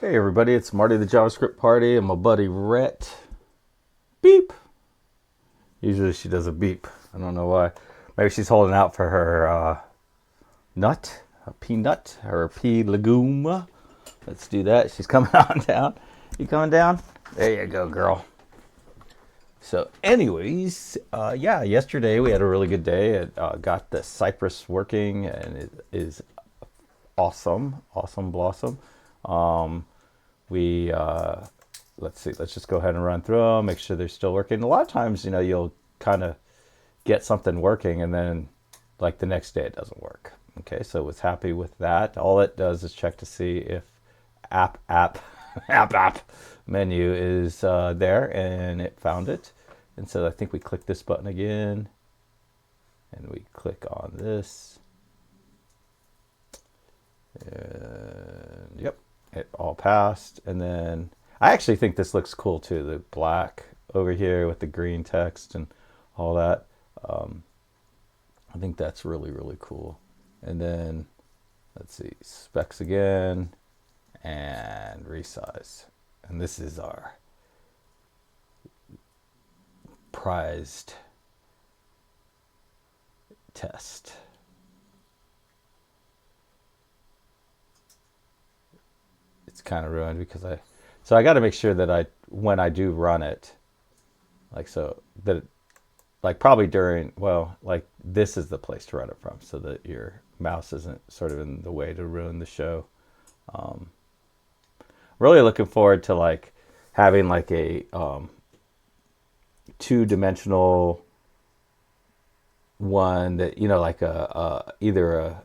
Hey everybody, it's Marty the JavaScript Party and my buddy Rhett. Beep. Usually she does a beep. I don't know why. Maybe she's holding out for her nut, a peanut, or a pea legume. Let's do that. She's coming on down. You coming down? There you go, girl. So, anyways, yeah, yesterday we had a really good day. It got the Cypress working, and it is awesome, awesome blossom. We let's see, let's just go ahead and run through them, make sure they're still working. A lot of times, you'll kind of get something working and then like the next day it doesn't work. Okay, so was happy with that. All it does is check to see if app app menu is there, and it found it. And so I think we click this button again and we click on this. And yep, it all passed. And then I actually think this looks cool too, the black over here with the green text and all that. I think that's really, really cool. And then let's see, specs again and resize. And this is our prized test. It's kind of ruined because I got to make sure that when I do run it, like so that like probably during, well, like this is the place to run it from so that your mouse isn't sort of in the way to ruin the show. Really looking forward to like having like a two-dimensional one that like either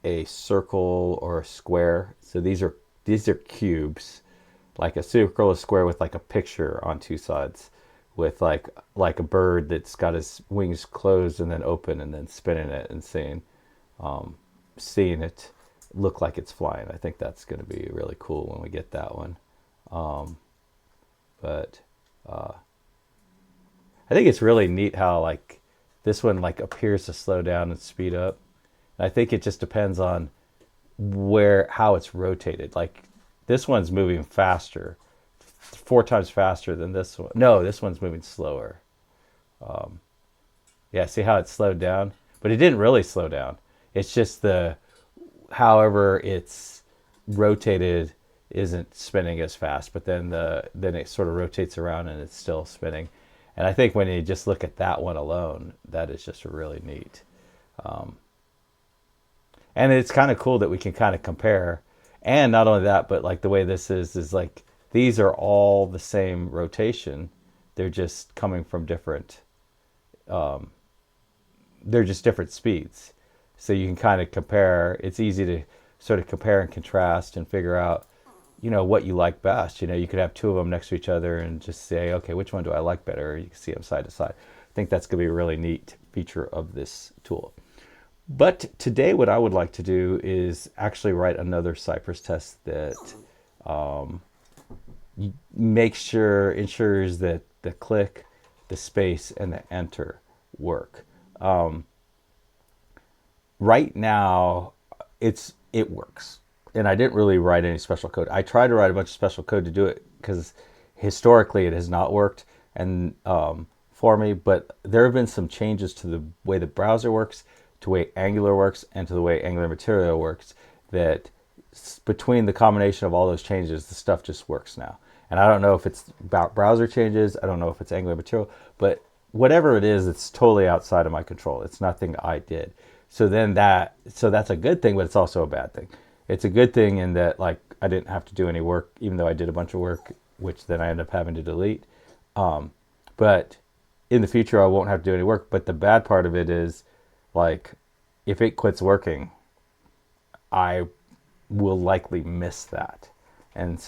a circle or a square. So these are cubes, like a circle, a square with like a picture on two sides, with like a bird that's got his wings closed and then open and then spinning it and seeing it look like it's flying. I think that's going to be really cool when we get that one. But I think it's really neat how like this one like appears to slow down and speed up. And I think it just depends on how it's rotated. Like this one's moving faster, four times faster than this one. No, this one's moving slower. Yeah, see how it slowed down? But it didn't really slow down. It's just however it's rotated isn't spinning as fast, but then it sort of rotates around and it's still spinning. And I think when you just look at that one alone, that is just really neat. And it's kind of cool that we can kind of compare. And not only that, but like the way this is like these are all the same rotation. They're just coming from different. They're just different speeds, so you can kind of compare. It's easy to sort of compare and contrast and figure out, what you like best. You could have two of them next to each other and just say, okay, which one do I like better? You can see them side to side. I think that's going to be a really neat feature of this tool. But today, what I would like to do is actually write another Cypress test that ensures that the click, the space, and the enter work. Right now, it works, and I didn't really write any special code. I tried to write a bunch of special code to do it because historically it has not worked and for me. But there have been some changes to the way the browser works, to the way Angular works, and to the way Angular Material works. That between the combination of all those changes, the stuff just works now. And I don't know if it's about browser changes. I don't know if it's Angular Material, but whatever it is, it's totally outside of my control. It's nothing I did. So that's a good thing, but it's also a bad thing. It's a good thing in that like I didn't have to do any work, even though I did a bunch of work, which then I ended up having to delete. But in the future, I won't have to do any work. But the bad part of it is, like, if it quits working, I will likely miss that. And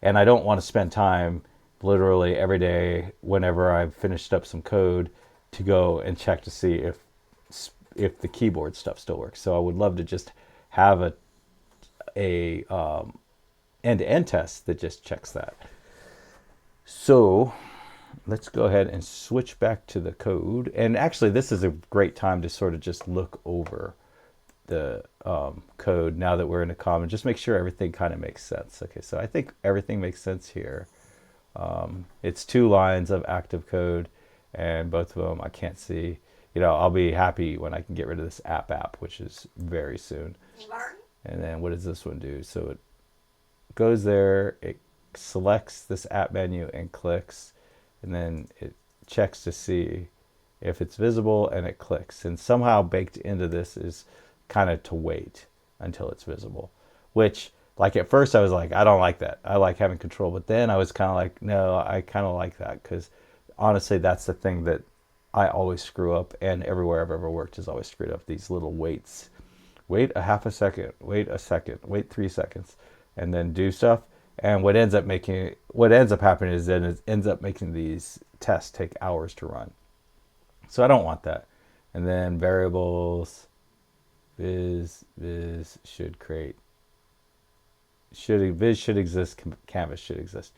I don't want to spend time literally every day whenever I've finished up some code to go and check to see if the keyboard stuff still works. So I would love to just have a end-to-end test that just checks that. So let's go ahead and switch back to the code. And actually, this is a great time to sort of just look over the code now that we're in a common. Just make sure everything kind of makes sense. Okay, so I think everything makes sense here. It's 2 lines of active code, and both of them I can't see. I'll be happy when I can get rid of this app, which is very soon. And then what does this one do? So it goes there, it selects this app menu and clicks, and then it checks to see if it's visible, and it clicks. And somehow baked into this is kind of to wait until it's visible, which, like, at first I was like, I don't like that. I like having control. But then I was kind of like, no, I kind of like that, because honestly, that's the thing that I always screw up, and everywhere I've ever worked has always screwed up, these little waits. Wait a half a second, wait a second, wait 3 seconds, and then do stuff. And what ends up happening is then it ends up making these tests take hours to run. So I don't want that. And then variables, viz should create, viz should exist, canvas should exist.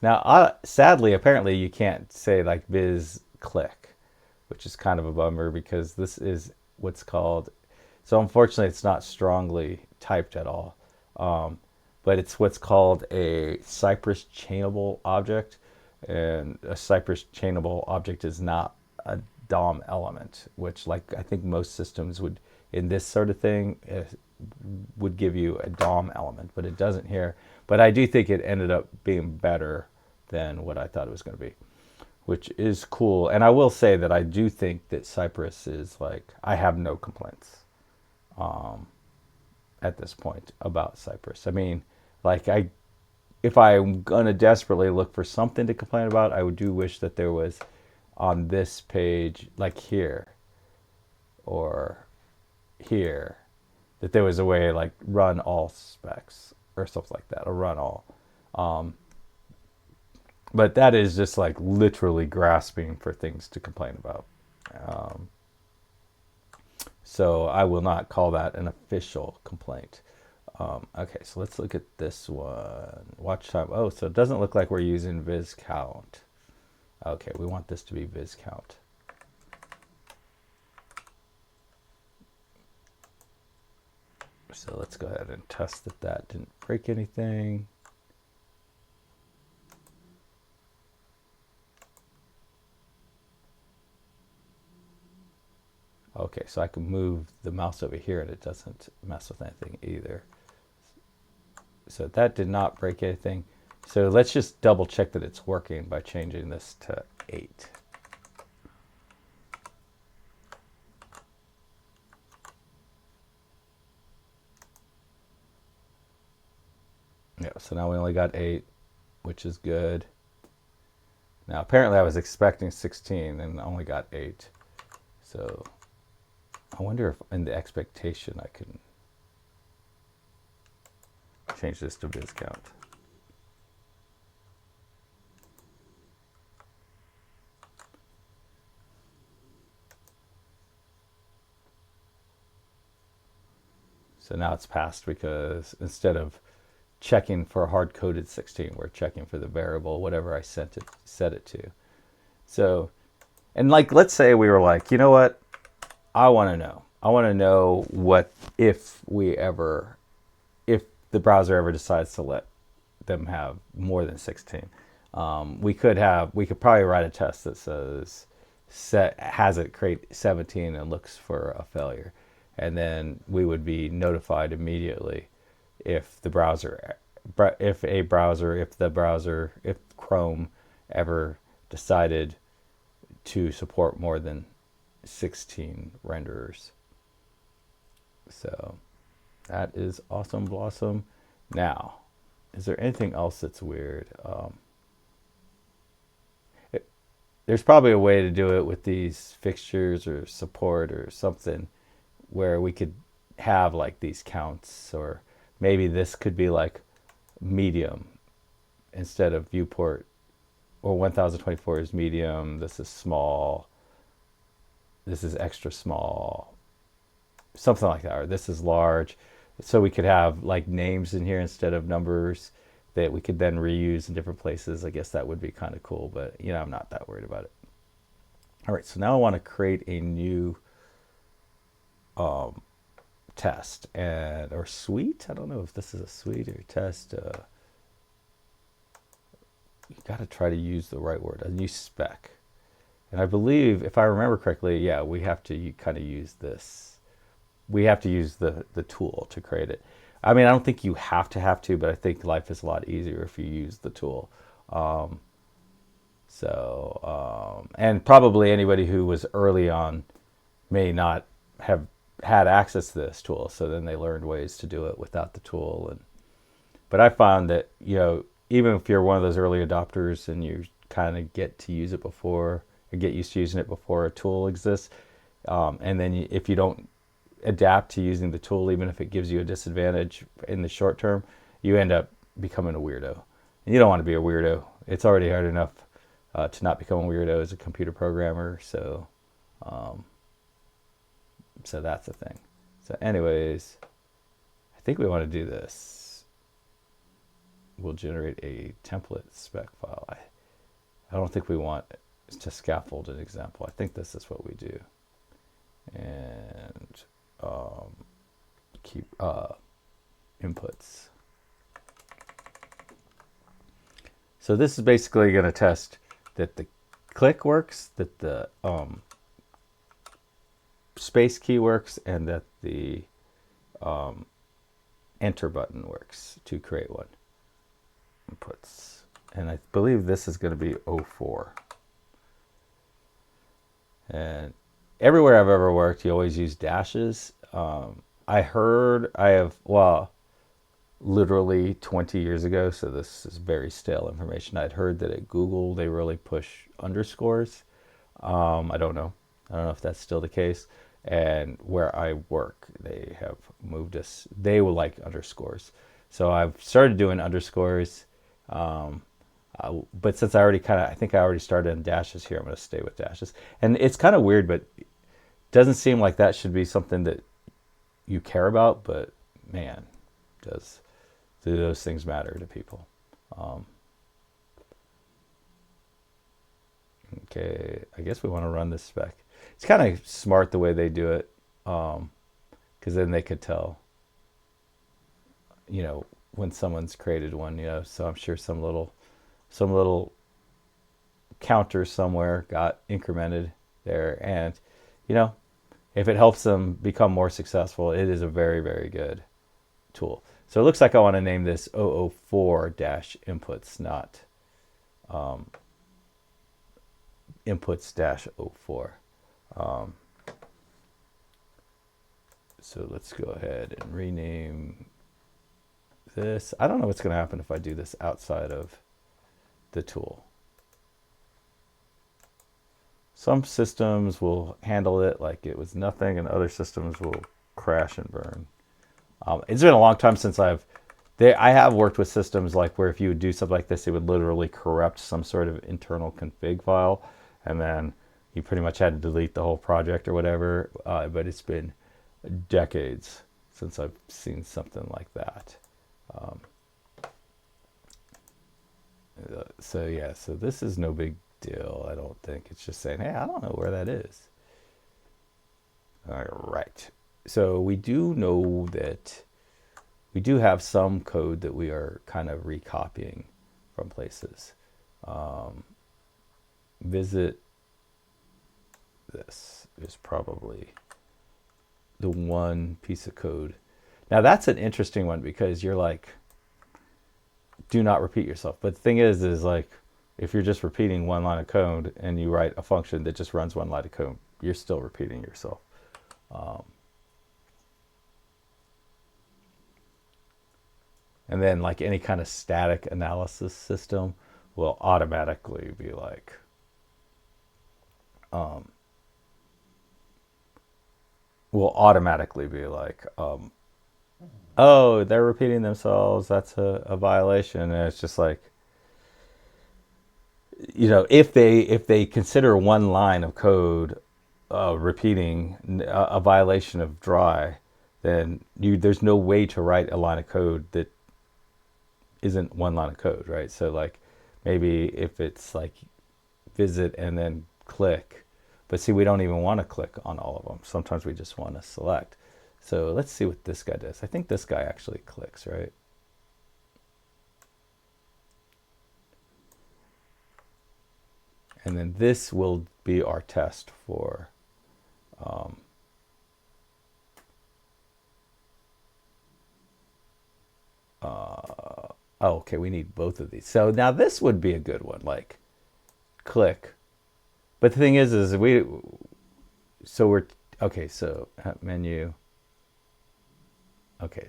Now, sadly, apparently you can't say like viz click, which is kind of a bummer, because this is what's called, so unfortunately it's not strongly typed at all. But it's what's called a Cypress chainable object. And a Cypress chainable object is not a DOM element, which, like, I think most systems would, in this sort of thing, would give you a DOM element, but it doesn't here. But I do think it ended up being better than what I thought it was going to be, which is cool. And I will say that I do think that Cypress is, like, I have no complaints at this point about Cypress. I mean, like, if I'm going to desperately look for something to complain about, I would do wish that there was on this page, like here or here, that there was a way like run all specs or stuff like that, or run all. But that is just like literally grasping for things to complain about. So I will not call that an official complaint. Okay, so let's look at this one. Watch time. Oh, so it doesn't look like we're using viz count. Okay, we want this to be viz count. So let's go ahead and test that that didn't break anything. Okay, so I can move the mouse over here and it doesn't mess with anything either. So that did not break anything. So let's just double check that it's working by changing this to 8. Yeah, so now we only got 8, which is good. Now apparently I was expecting 16 and only got 8. So I wonder if in the expectation I can change this to viz count. So now it's passed, because instead of checking for hard-coded 16, we're checking for the variable, whatever I set it to. So, and like, let's say we were like, you know what? I want to know what, if the browser ever decides to let them have more than 16. We could probably write a test that says has it create 17 and looks for a failure, and then we would be notified immediately if if Chrome ever decided to support more than 16 renderers. So that is awesome blossom. Now, is there anything else that's weird? There's probably a way to do it with these fixtures or support or something, where we could have like these counts, or maybe this could be like medium instead of viewport, or 1024 is medium, this is small, this is extra small, something like that, or this is large. So we could have like names in here instead of numbers that we could then reuse in different places. I guess that would be kind of cool, but I'm not that worried about it. All right, so now I want to create a new test and or suite. I don't know if this is a suite or test. You got to try to use the right word. A new spec. And I believe, if I remember correctly, yeah, we have to kind of use this. We have to use the tool to create it. I mean, I don't think you have to, but I think life is a lot easier if you use the tool. Um, and probably anybody who was early on may not have had access to this tool, so then they learned ways to do it without the tool. And but I found that even if you're one of those early adopters and you kind of get to use it before, or get used to using it before a tool exists, and then if you don't adapt to using the tool, even if it gives you a disadvantage in the short term, you end up becoming a weirdo. And you don't want to be a weirdo. It's already hard enough to not become a weirdo as a computer programmer. Um, so that's the thing. So anyways, I think we want to do this. We'll generate a template spec file. I don't think we want to scaffold an example. I think this is what we do. And keep inputs. So this is basically going to test that the click works, that the space key works, and that the enter button works to create one. Inputs. And I believe this is going to be 04. And everywhere I've ever worked, you always use dashes. Literally 20 years ago, so this is very stale information. I'd heard that at Google, they really push underscores. I don't know. I don't know if that's still the case. And where I work, they have moved us. They will like underscores. So I've started doing underscores. But since I think I already started in dashes here, I'm going to stay with dashes. And it's kind of weird, but it doesn't seem like that should be something that you care about. But man, do those things matter to people? Okay, I guess we want to run this spec. It's kind of smart the way they do it, because then they could tell, when someone's created one, So I'm sure some little counter somewhere got incremented there, and if it helps them become more successful, it is a very, very good tool. So it looks like I want to name this 004-inputs, not inputs-04. So let's go ahead and rename this. I don't know what's going to happen if I do this outside of the tool. Some systems will handle it like it was nothing, and other systems will crash and burn. It's been a long time since I have worked with systems like where if you would do something like this, it would literally corrupt some sort of internal config file, and then you pretty much had to delete the whole project or whatever. But it's been decades since I've seen something like that. So this is no big deal, I don't think. It's just saying, hey, I don't know where that is. All right. So we do know that we do have some code that we are kind of recopying from places. Visit this is probably the one piece of code. Now that's an interesting one because you're like, do not repeat yourself. But the thing is like, if you're just repeating one line of code and you write a function that just runs one line of code, you're still repeating yourself. And then like any kind of static analysis system will automatically be like, oh, they're repeating themselves. That's a violation. And it's just like, if they consider one line of code repeating a violation of dry, then there's no way to write a line of code that isn't one line of code, right? So like maybe if it's like visit and then click, but see, we don't even want to click on all of them. Sometimes we just want to select. So let's see what this guy does. I think this guy actually clicks, right? And then this will be our test for um, oh, okay, we need both of these. So now this would be a good one, like click. But the thing is so we're, okay, so menu. Okay,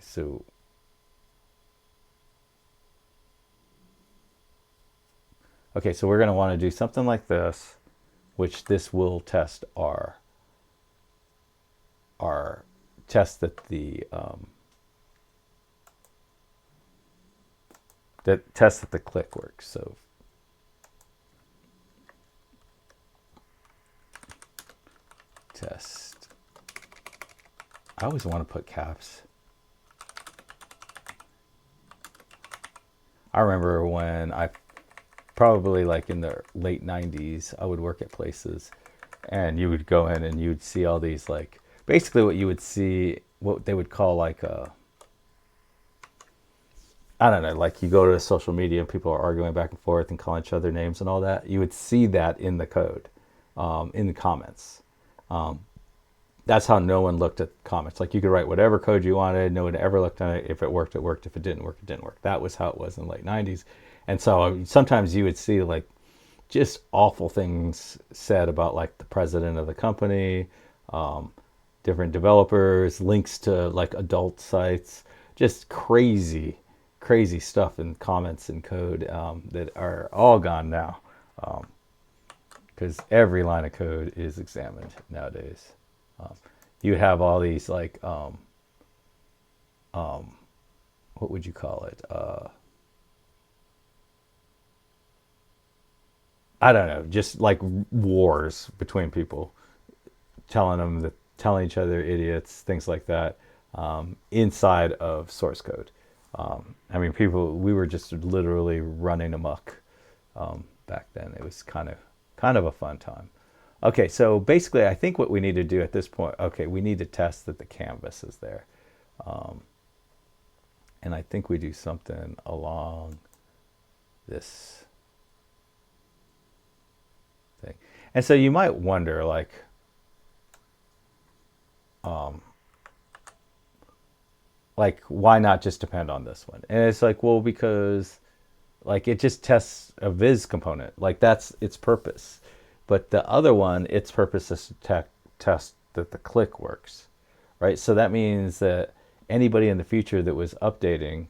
so we're going to want to do something like this, which this will test our test that the click works. So test. I always want to put caps. I remember when I probably like in the late 90s, I would work at places and you would go in and you would see all these, like, basically what you would see, what they would call like a, I don't know, like you go to social media and people are arguing back and forth and calling each other names and all that. You would see that in the code, in the comments. That's how no one looked at comments. Like you could write whatever code you wanted. No one ever looked at it. If it worked, it worked. If it didn't work, it didn't work. That was how it was in the late 90s. And so sometimes you would see like just awful things said about like the president of the company, um, different developers, links to like adult sites, just crazy, crazy stuff in comments and code that are all gone now, because every line of code is examined nowadays. You have all these like what would you call it? I don't know, just like wars between people, telling each other idiots, things like that, inside of source code. I mean, we were just literally running amok back then. It was kind of a fun time. Okay, so basically, I think what we need to do at this point, okay, we need to test that the canvas is there, and I think we do something along this thing. And so you might wonder, like why not just depend on this one? And it's like, well, because like it just tests a viz component, like that's its purpose. But the other one, its purpose is to test that the click works, right? So that means that anybody in the future that was updating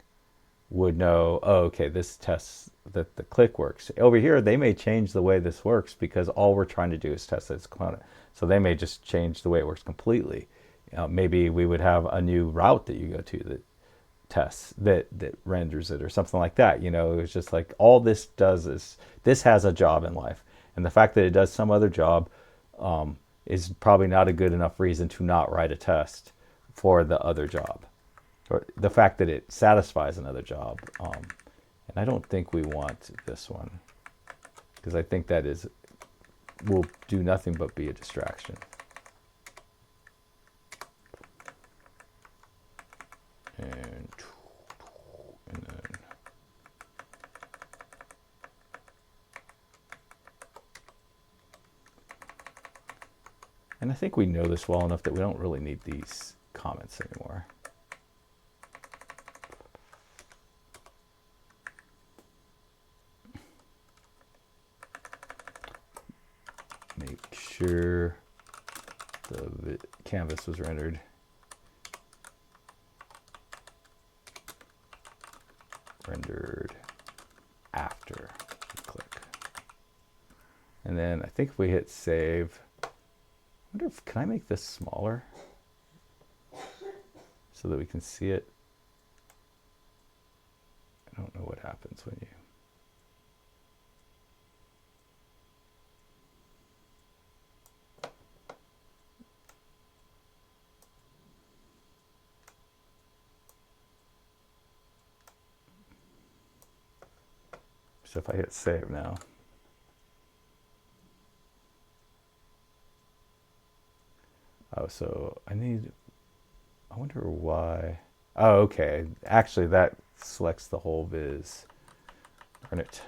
would know, oh, okay, this tests that the click works. Over here, they may change the way this works because all we're trying to do is test this component. So they may just change the way it works completely. Maybe we would have a new route that you go to that tests that renders it or something like that. It's just like all this does is this has a job in life, and the fact that it does some other job is probably not a good enough reason to not write a test for the other job, or the fact that it satisfies another job. And I don't think we want this one, because I think that will do nothing but be a distraction. And then I think we know this well enough that we don't really need these comments anymore. Make sure the canvas was rendered. Rendered after the click. And then I think if we hit save, I wonder if, can I make this smaller so that we can see it? I don't know what happens when you, so if I hit save now, oh, so I need, I wonder why. Oh, okay. Actually, that selects the whole viz. Run it.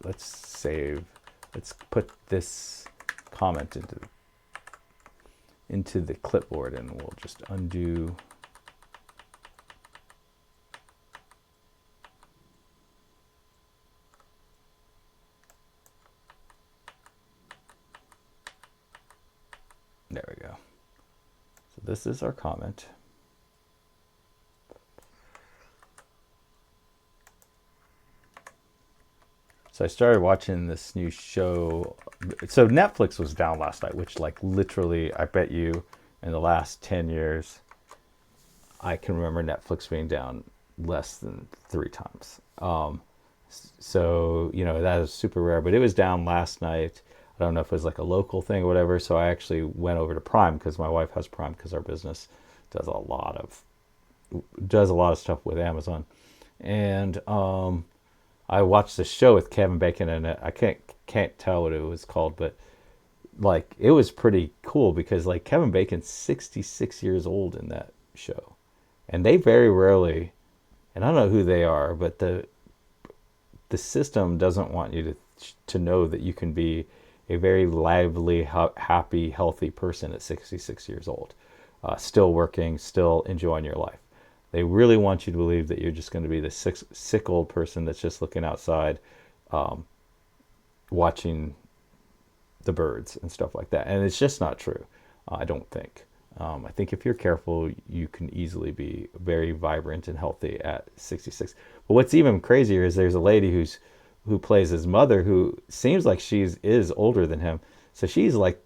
Let's save. Let's put this comment into the clipboard, and we'll just undo. There we go. So this is our comment. So I started watching this new show. So Netflix was down last night, which like literally, I bet you in the last 10 years, I can remember Netflix being down less than 3 times. So, that is super rare, but it was down last night. I don't know if it was like a local thing or whatever. So I actually went over to Prime because my wife has Prime because our business does a lot of stuff with Amazon. And I watched this show with Kevin Bacon in it. I can't tell what it was called, but like it was pretty cool because like Kevin Bacon's 66 years old in that show. And they very rarely, and I don't know who they are, but the system doesn't want you to know that you can be a very lively, happy, healthy person at 66 years old, still working, still enjoying your life. They really want you to believe that you're just going to be the sick old person that's just looking outside, watching the birds and stuff like that. And it's just not true, I don't think. I think if you're careful, you can easily be very vibrant and healthy at 66. But what's even crazier is there's a lady who plays his mother who seems like is older than him. So she's like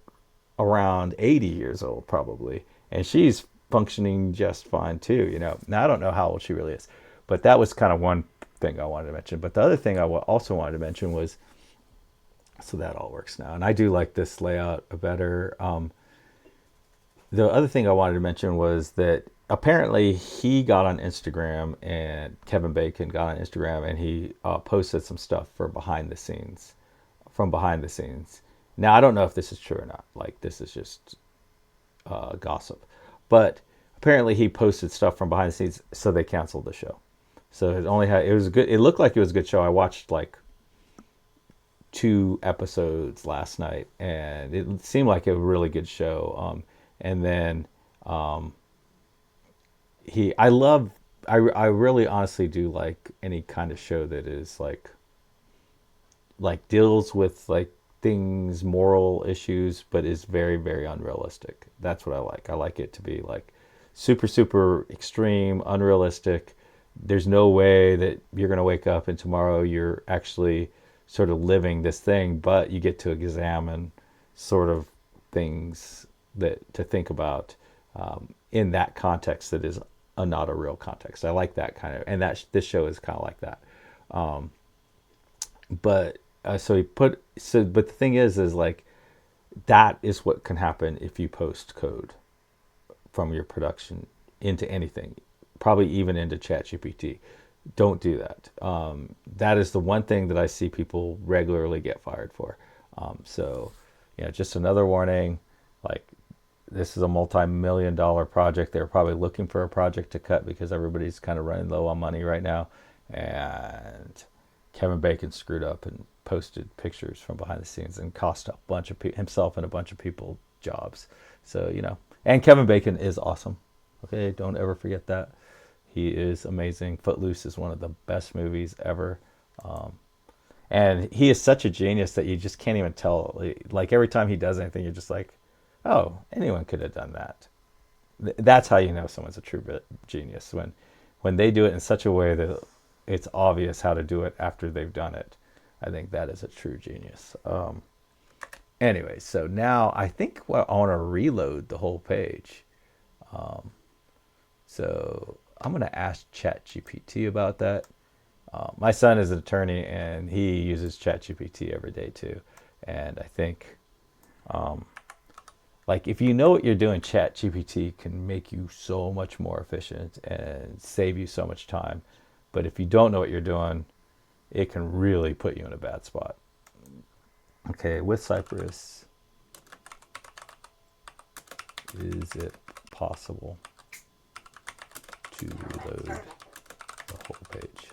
around 80 years old probably, and she's functioning just fine too. Now I don't know how old she really is, but that was kind of one thing I wanted to mention. But the other thing I also wanted to mention was, so that all works now, and I do like this layout better. The other thing I wanted to mention was that apparently he got on Instagram, and Kevin Bacon got on Instagram, and he posted some stuff from behind the scenes. Now I don't know if this is true or not. Like this is just gossip, but apparently he posted stuff from behind the scenes, so they canceled the show. So it was good. It looked like it was a good show. I watched like 2 episodes last night, and it seemed like a really good show. And then I really honestly do like any kind of show that is like deals with like things, moral issues, but is very, very unrealistic. That's what I like. I like it to be like super, super extreme, unrealistic. There's no way that you're going to wake up and tomorrow you're actually sort of living this thing, but you get to examine sort of things that to think about in that context that is not a real context. I like that kind of, and this show is kind of like that. But but the thing is like that is what can happen if you post code from your production into anything, probably even into ChatGPT. Don't do that. That is the one thing that I see people regularly get fired for. So, just another warning. Like, this is a multi-million-dollar project. They're probably looking for a project to cut because everybody's kind of running low on money right now. And Kevin Bacon screwed up and posted pictures from behind the scenes and cost a bunch of himself and a bunch of people jobs. So, and Kevin Bacon is awesome. Okay, don't ever forget that. He is amazing. Footloose is one of the best movies ever. And he is such a genius that you just can't even tell. Like every time he does anything, you're just like, oh, anyone could have done that. That's how you know someone's a true genius. When they do it in such a way that it's obvious how to do it after they've done it. I think that is a true genius. Anyway, so now I think I want to reload the whole page. So I'm going to ask ChatGPT about that. My son is an attorney, and he uses ChatGPT every day too. And I think, like, if you know what you're doing, ChatGPT can make you so much more efficient and save you so much time. But if you don't know what you're doing, it can really put you in a bad spot. Okay, with Cypress, is it possible to reload the whole page.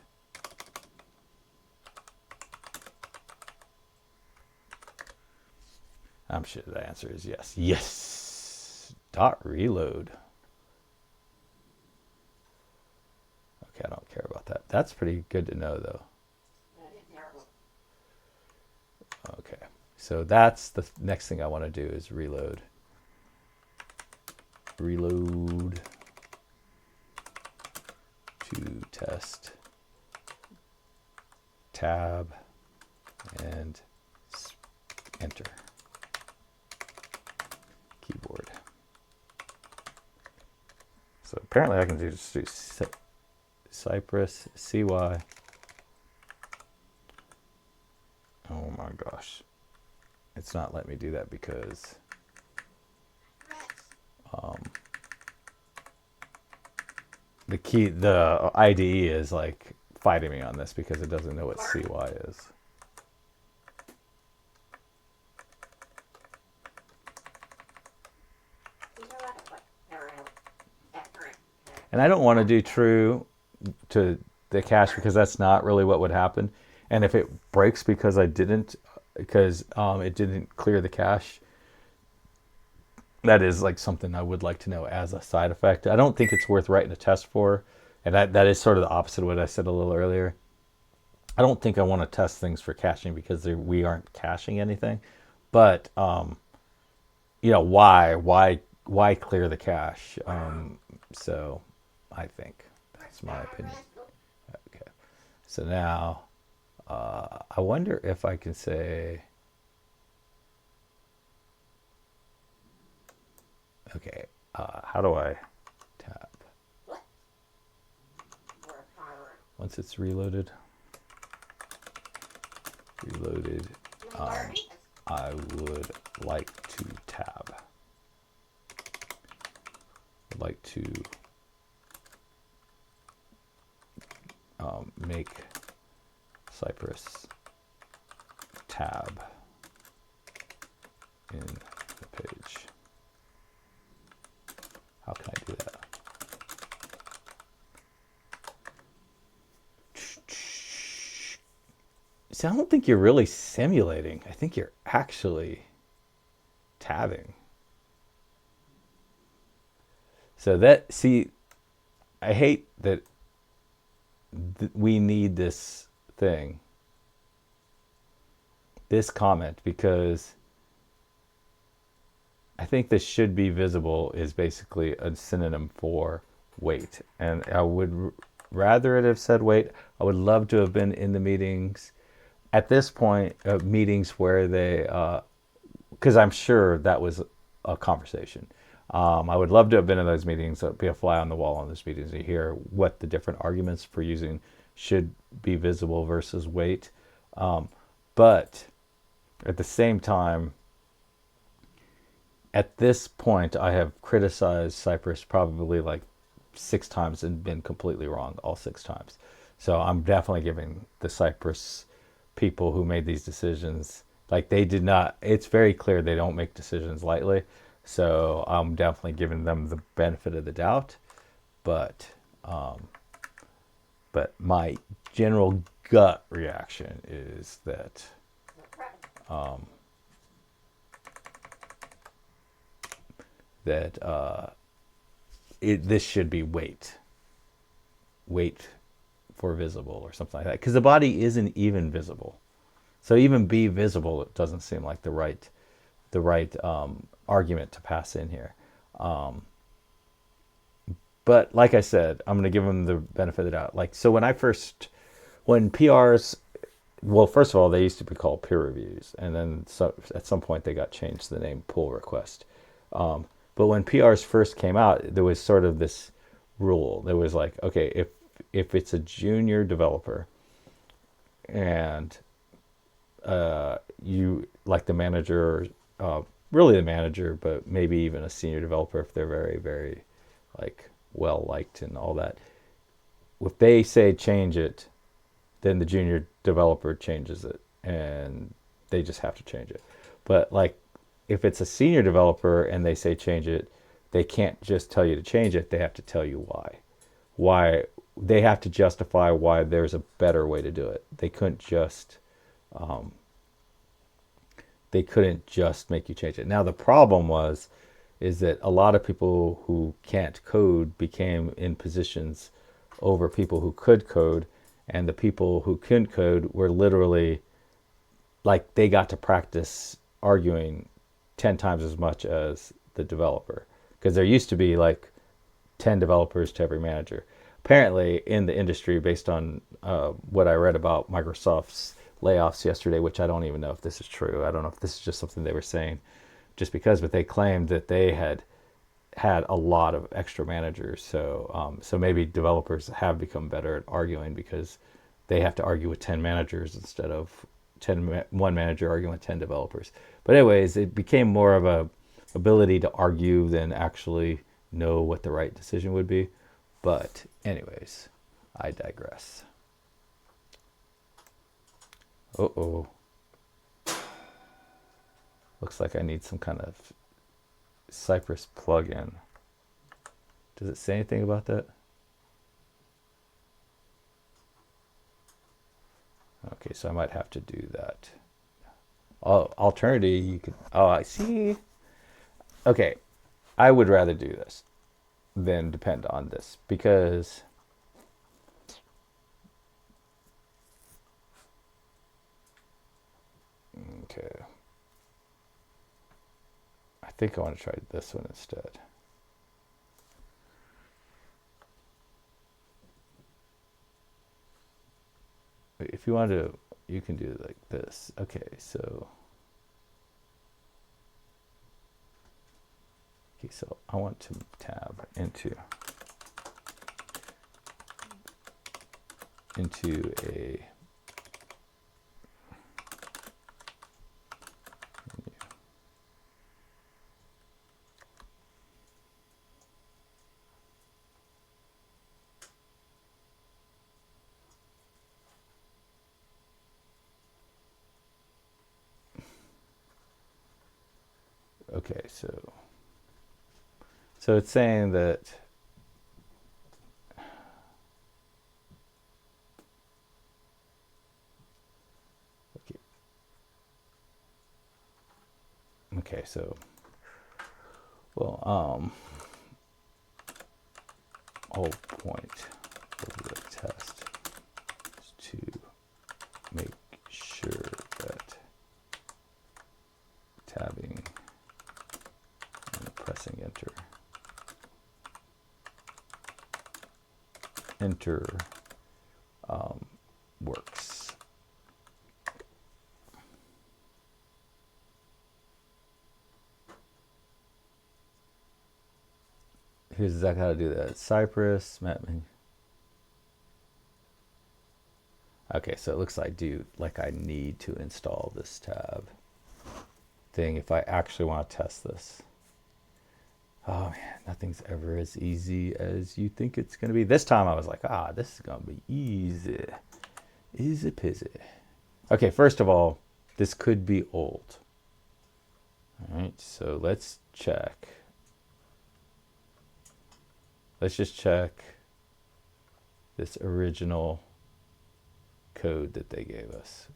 I'm sure the answer is yes. Yes. Dot reload. Okay, I don't care about that. That's pretty good to know, though. Okay, so that's the next thing I want to do is reload. Reload to test tab and enter. Keyboard. So apparently I can just do Cypress CY. Oh my gosh. It's not letting me do that because the IDE is like fighting me on this because it doesn't know what CY is. And I don't want to do true to the cache because that's not really what would happen. And if it breaks because it didn't clear the cache, that is like something I would like to know as a side effect. I don't think it's worth writing a test for, and that is sort of the opposite of what I said a little earlier. I don't think I want to test things for caching because we aren't caching anything, but why clear the cache? So I think that's my opinion. Okay, so now I wonder if I can say. Okay, how do I tab? Once it's reloaded, I would like to tab. I'd like to make Cypress tab in the page. How can I do that? See, I don't think you're really simulating. I think you're actually tabbing. So I hate that we need this thing, this comment, because I think this should be visible is basically a synonym for wait. And I would rather it have said wait. I would love to have been in the meetings at this point, meetings where they, because I'm sure that was a conversation. I would love to have been in those meetings, be a fly on the wall on those meetings to hear what the different arguments for using should be visible versus wait. But at the same time, at this point, I have criticized Cypress probably like 6 times and been completely wrong all 6 times. So I'm definitely giving the Cypress people who made these decisions, like they did not, it's very clear they don't make decisions lightly. So I'm definitely giving them the benefit of the doubt. But my general gut reaction is that this should be wait for visible or something like that, because the body isn't even visible. So even be visible, it doesn't seem like the right argument to pass in here. But like I said, I'm going to give them the benefit of the doubt. Like, so when PRs, well, first of all, they used to be called peer reviews, and then at some point they got changed to the name pull request. But when PRs first came out, there was sort of this rule. There was like, okay, if it's a junior developer and you like the manager, really the manager, but maybe even a senior developer if they're very, very like well liked and all that. If they say change it, then the junior developer changes it, and they just have to change it. But like if it's a senior developer and they say change it, they can't just tell you to change it. They have to tell you why. why they have to justify why there's a better way to do it. They couldn't just make you change it. Now the problem is that a lot of people who can't code became in positions over people who could code, and the people who couldn't code were literally like they got to practice arguing 10 times as much as the developer, because there used to be like 10 developers to every manager. Apparently, in the industry, based on what I read about Microsoft's layoffs yesterday, which I don't even know if this is true. I don't know if this is just something they were saying just because, but they claimed that they had a lot of extra managers. So maybe developers have become better at arguing because they have to argue with 10 managers instead of one manager arguing with 10 developers. But anyways, it became more of a ability to argue than actually know what the right decision would be. But anyways, I digress. Uh-oh. Looks like I need some kind of Cypress plugin. Does it say anything about that? Okay, so I might have to do that. Alternatively, you could. Oh, I see. Okay, I would rather do this than depend on this because. Okay. I think I want to try this one instead. If you want to, you can do it like this. Okay, so I want to tab into a okay, so it's saying that okay, so well, whole point of the test is to make sure that tabbing and pressing enter works. Here's exactly how to do that. Cypress, mapping. Okay, so it looks like I need to install this tab thing if I actually want to test this. Oh man, nothing's ever as easy as you think it's gonna be. This time I was like, this is gonna be easy. Easy peasy. Okay, first of all, this could be old. Alright, so let's check. Let's just check this original code that they gave us.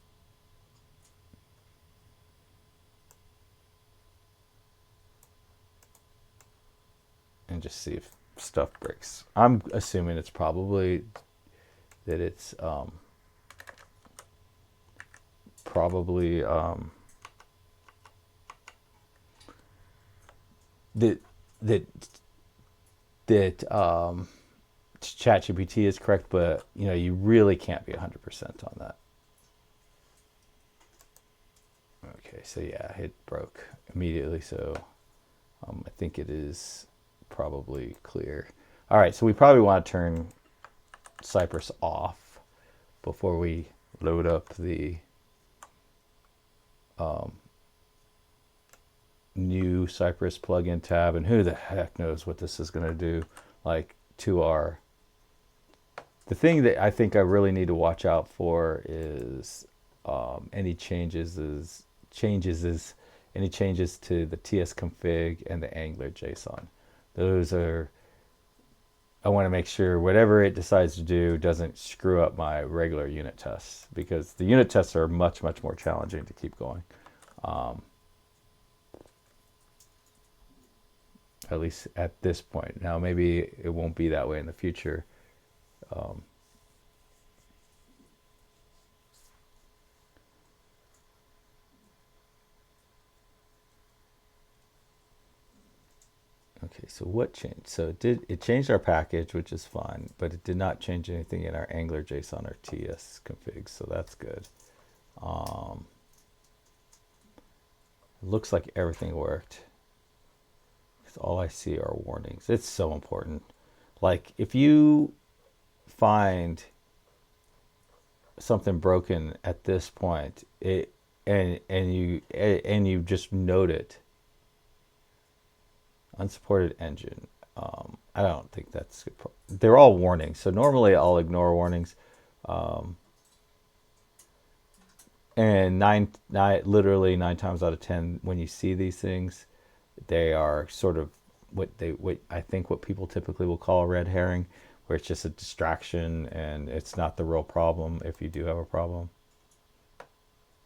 And just see if stuff breaks. I'm assuming it's probably that it's probably that ChatGPT is correct, but you really can't be 100% on that. Okay, so yeah, it broke immediately, so I think it is probably clear. All right, so we probably want to turn Cypress off before we load up the new Cypress plugin tab, and who the heck knows what this is going to do like to our. The thing that I think I really need to watch out for is any changes to the TS config and the Angular JSON. Those are I want to make sure whatever it decides to do doesn't screw up my regular unit tests, because the unit tests are much, much more challenging to keep going. At least at this point. Now, maybe it won't be that way in the future. Okay, so what changed? So it changed our package, which is fine, but it did not change anything in our Angular JSON or TS configs, so that's good. It looks like everything worked. Because all I see are warnings. It's so important. Like, if you find something broken at this point, and you just note it, unsupported engine. I don't think that's good. They're all warnings, so normally I'll ignore warnings. And literally 9 times out of 10, when you see these things, they are sort of what I think what people typically will call a red herring, where it's just a distraction and it's not the real problem if you do have a problem.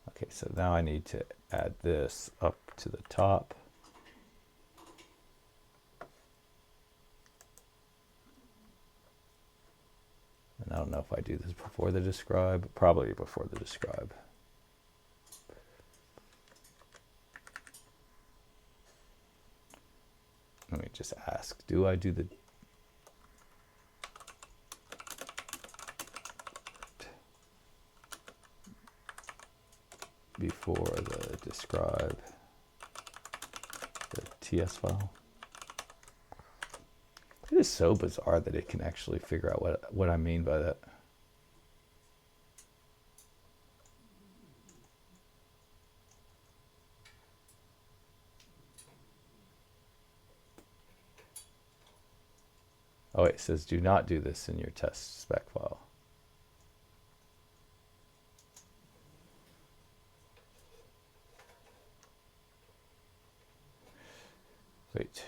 Okay, so now I need to add this up to the top. And I don't know if I do this before the describe, probably before the describe. Let me just ask, do I do the before the describe the TS file? It is so bizarre that it can actually figure out what I mean by that. Oh, it says do not do this in your test spec file. Wait.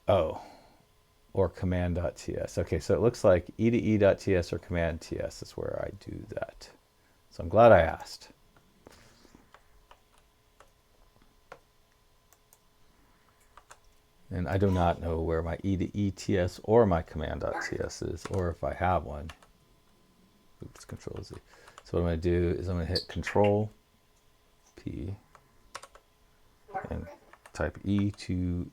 Oh, or command.ts. Okay, so it looks like e2e.ts or command.ts is where I do that. So I'm glad I asked. And I do not know where my e2e.ts or my command.ts is, or if I have one. Oops, Control Z. So what I'm going to do is I'm going to hit Control P and type E2ETS.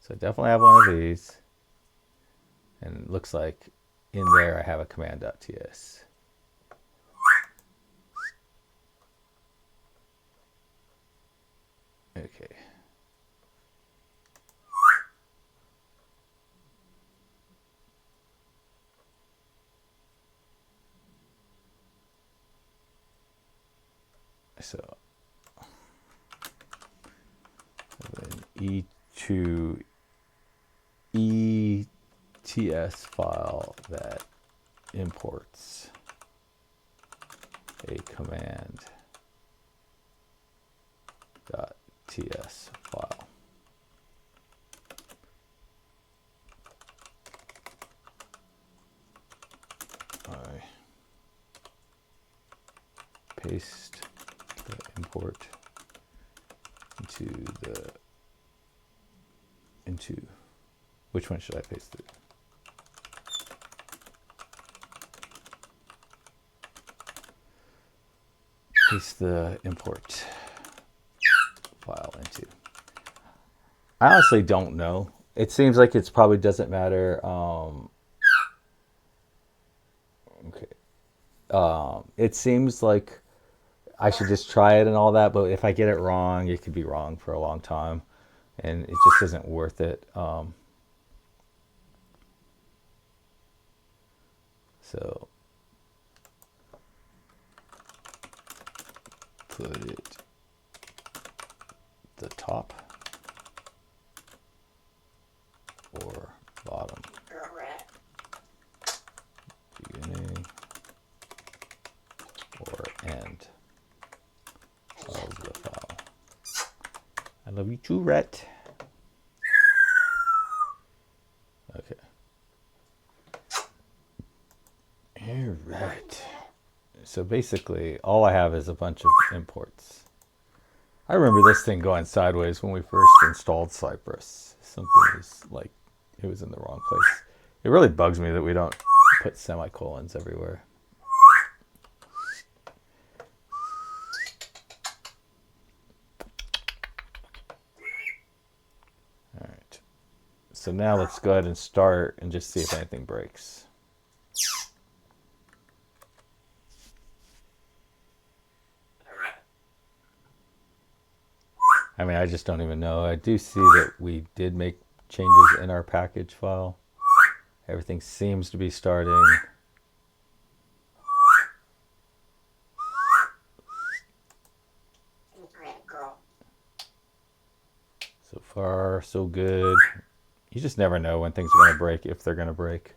So I definitely have one of these. And it looks like in there I have a command.ts. Okay. So an E2 ETS file that imports a command.ts file. I paste the import into which one should I paste it? Paste the import file into. I honestly don't know. It seems like it probably doesn't matter. Okay. It seems like I should just try it and all that, but if I get it wrong, it could be wrong for a long time, and it just isn't worth it. So put it the top or bottom, beginning or end of the file. I love you too, Rhett. All right. So basically, all I have is a bunch of imports. I remember this thing going sideways when we first installed Cypress. Something was like, it was in the wrong place. It really bugs me that we don't put semicolons everywhere. All right. So now let's go ahead and start and just see if anything breaks. I mean, I just don't even know. I do see that we did make changes in our package file. Everything seems to be starting. So far, so good. You just never know when things are going to break, if they're going to break.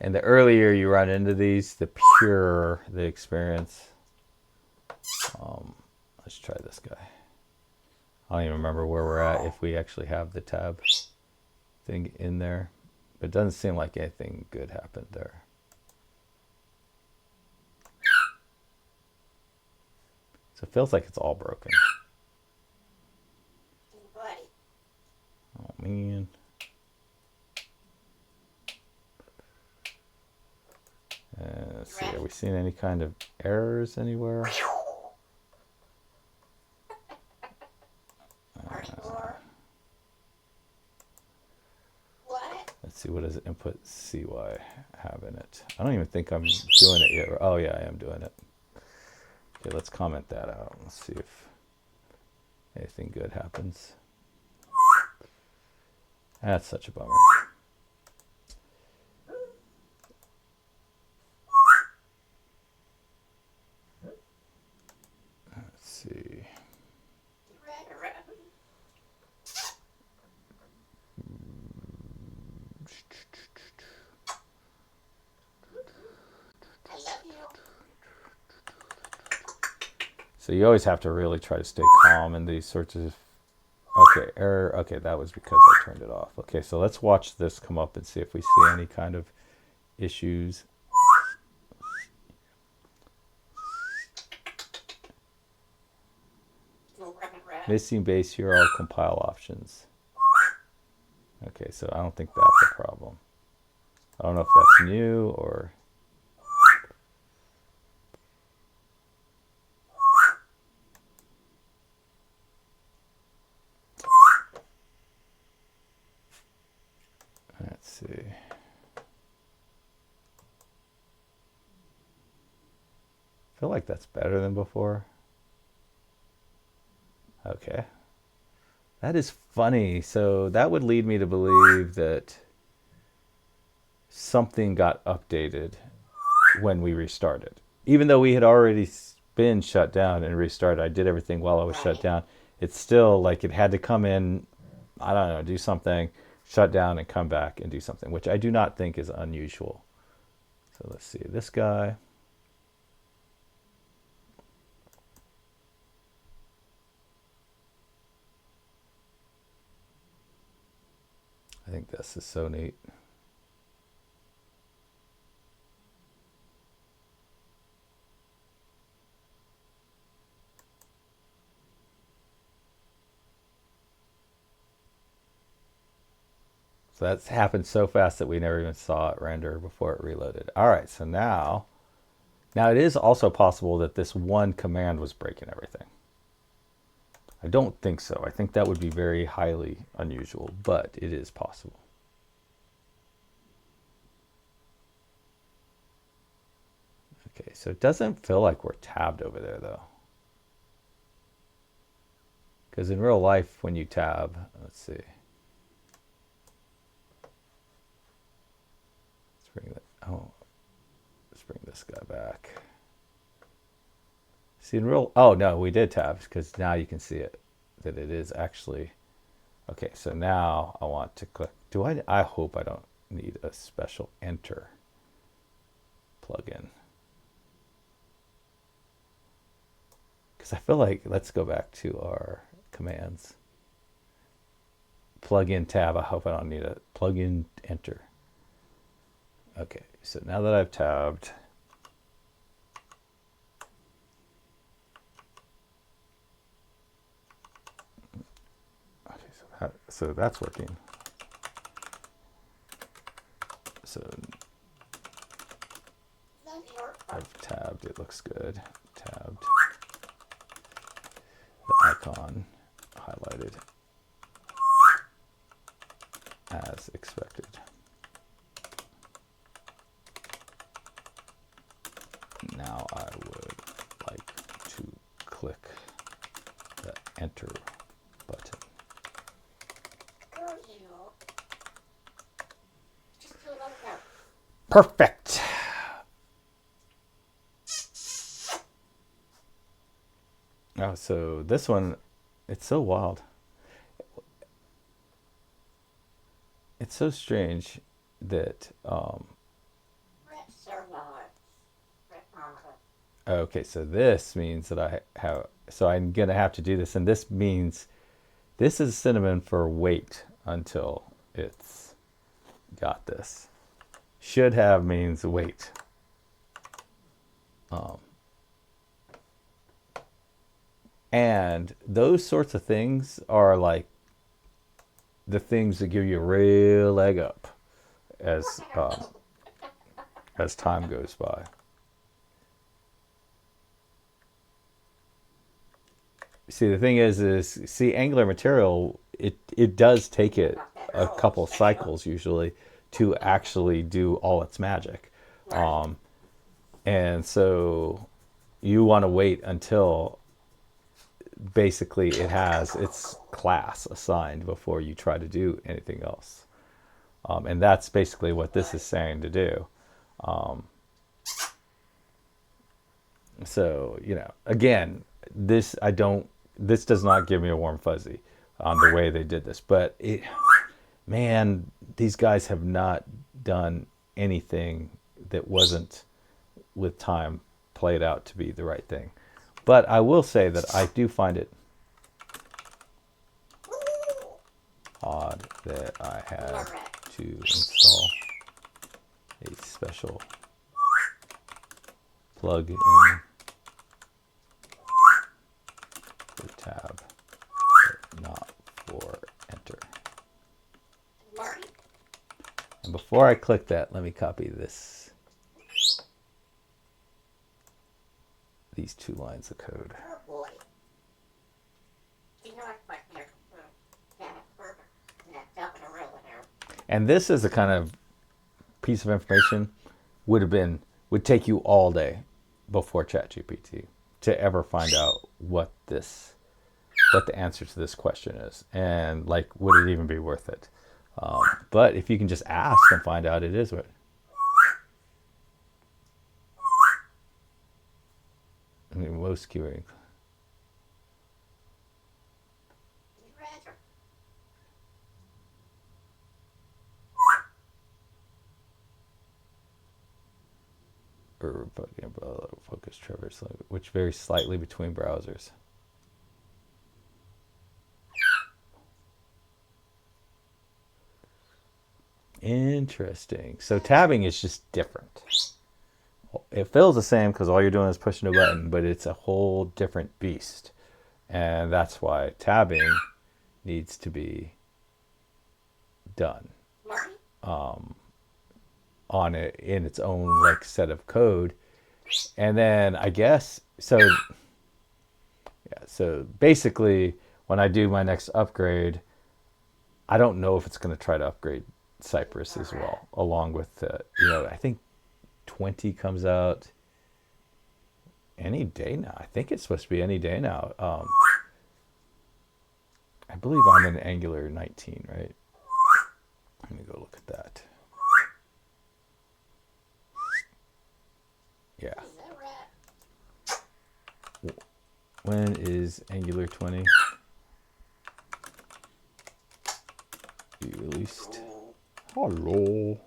And the earlier you run into these, the purer the experience. Let's try this guy. I don't even remember where we're at, if we actually have the tab thing in there. But it doesn't seem like anything good happened there. So it feels like it's all broken. Oh, man. Let's see, are we seeing any kind of errors anywhere? Let's see, what does input CY have in it? I don't even think I'm doing it yet. Oh yeah, I am doing it. Okay, let's comment that out. Let's see if anything good happens. That's such a bummer. Let's see. So you always have to really try to stay calm in these sorts of... Okay, error. Okay, that was because I turned it off. Okay, so let's watch this come up and see if we see any kind of issues. Missing base URL compile options. Okay, so I don't think that's a problem. I don't know if that's new or... Let's see. I feel like that's better than before. Okay. That is funny. So that would lead me to believe that something got updated when we restarted. Even though we had already been shut down and restarted, I did everything while I was shut down. It's still like it had to come in, I don't know, do something, shut down and come back and do something, which I do not think is unusual. So let's see, this guy. I think this is so neat. So that's happened so fast that we never even saw it render before it reloaded. All right, so now it is also possible that this one command was breaking everything. I don't think so. I think that would be very highly unusual, but it is possible. Okay, so it doesn't feel like we're tabbed over there though. Because in real life, when you tab, let's see. Let's bring that, oh, let's bring this guy back. See in real, oh no, we did tab because now you can see it, that it is actually, okay, so now I want to click, I hope I don't need a special enter plugin. Because I feel like, let's go back to our commands. Plugin tab, I hope I don't need a plugin enter. Okay, so now that I've tabbed, okay, so that's working. So I've tabbed, it looks good. Tabbed, the icon highlighted as expected. Now I would like to click the enter button. Perfect. Oh, so this one, it's so wild. It's so strange that, okay, so this means that I have, so I'm going to have to do this. And this means this is cinnamon for wait until it's got this. Should have means wait. And those sorts of things are like the things that give you a real leg up as time goes by. See, the thing is see, Angular material, it does take it a couple cycles usually to actually do all its magic. And so you want to wait until basically it has its class assigned before you try to do anything else. And that's basically what this is saying to do. So, again, this does not give me a warm fuzzy on the way they did this, but man, these guys have not done anything that wasn't with time played out to be the right thing. But I will say that I do find it odd that I had to install a special plug-in for tab, but not for enter. And before I click that, let me copy these 2 lines of code. And this is a kind of piece of information would take you all day before ChatGPT to ever find out what the answer to this question is, and like, would it even be worth it? But if you can just ask and find out, it is what. I mean, most queuing. Or focus traverse, which varies slightly between browsers. Interesting. So tabbing is just different. It feels the same because all you're doing is pushing a button, but it's a whole different beast. And that's why tabbing needs to be done on it in its own like set of code. And then I guess so. Yeah. So basically, when I do my next upgrade, I don't know if it's going to try to upgrade Cypress as well, along with I think 20 comes out any day now. I think it's supposed to be any day now. I believe I'm in Angular 19, right? Let me go look at that. Yeah. When is Angular 20 be released? Hello.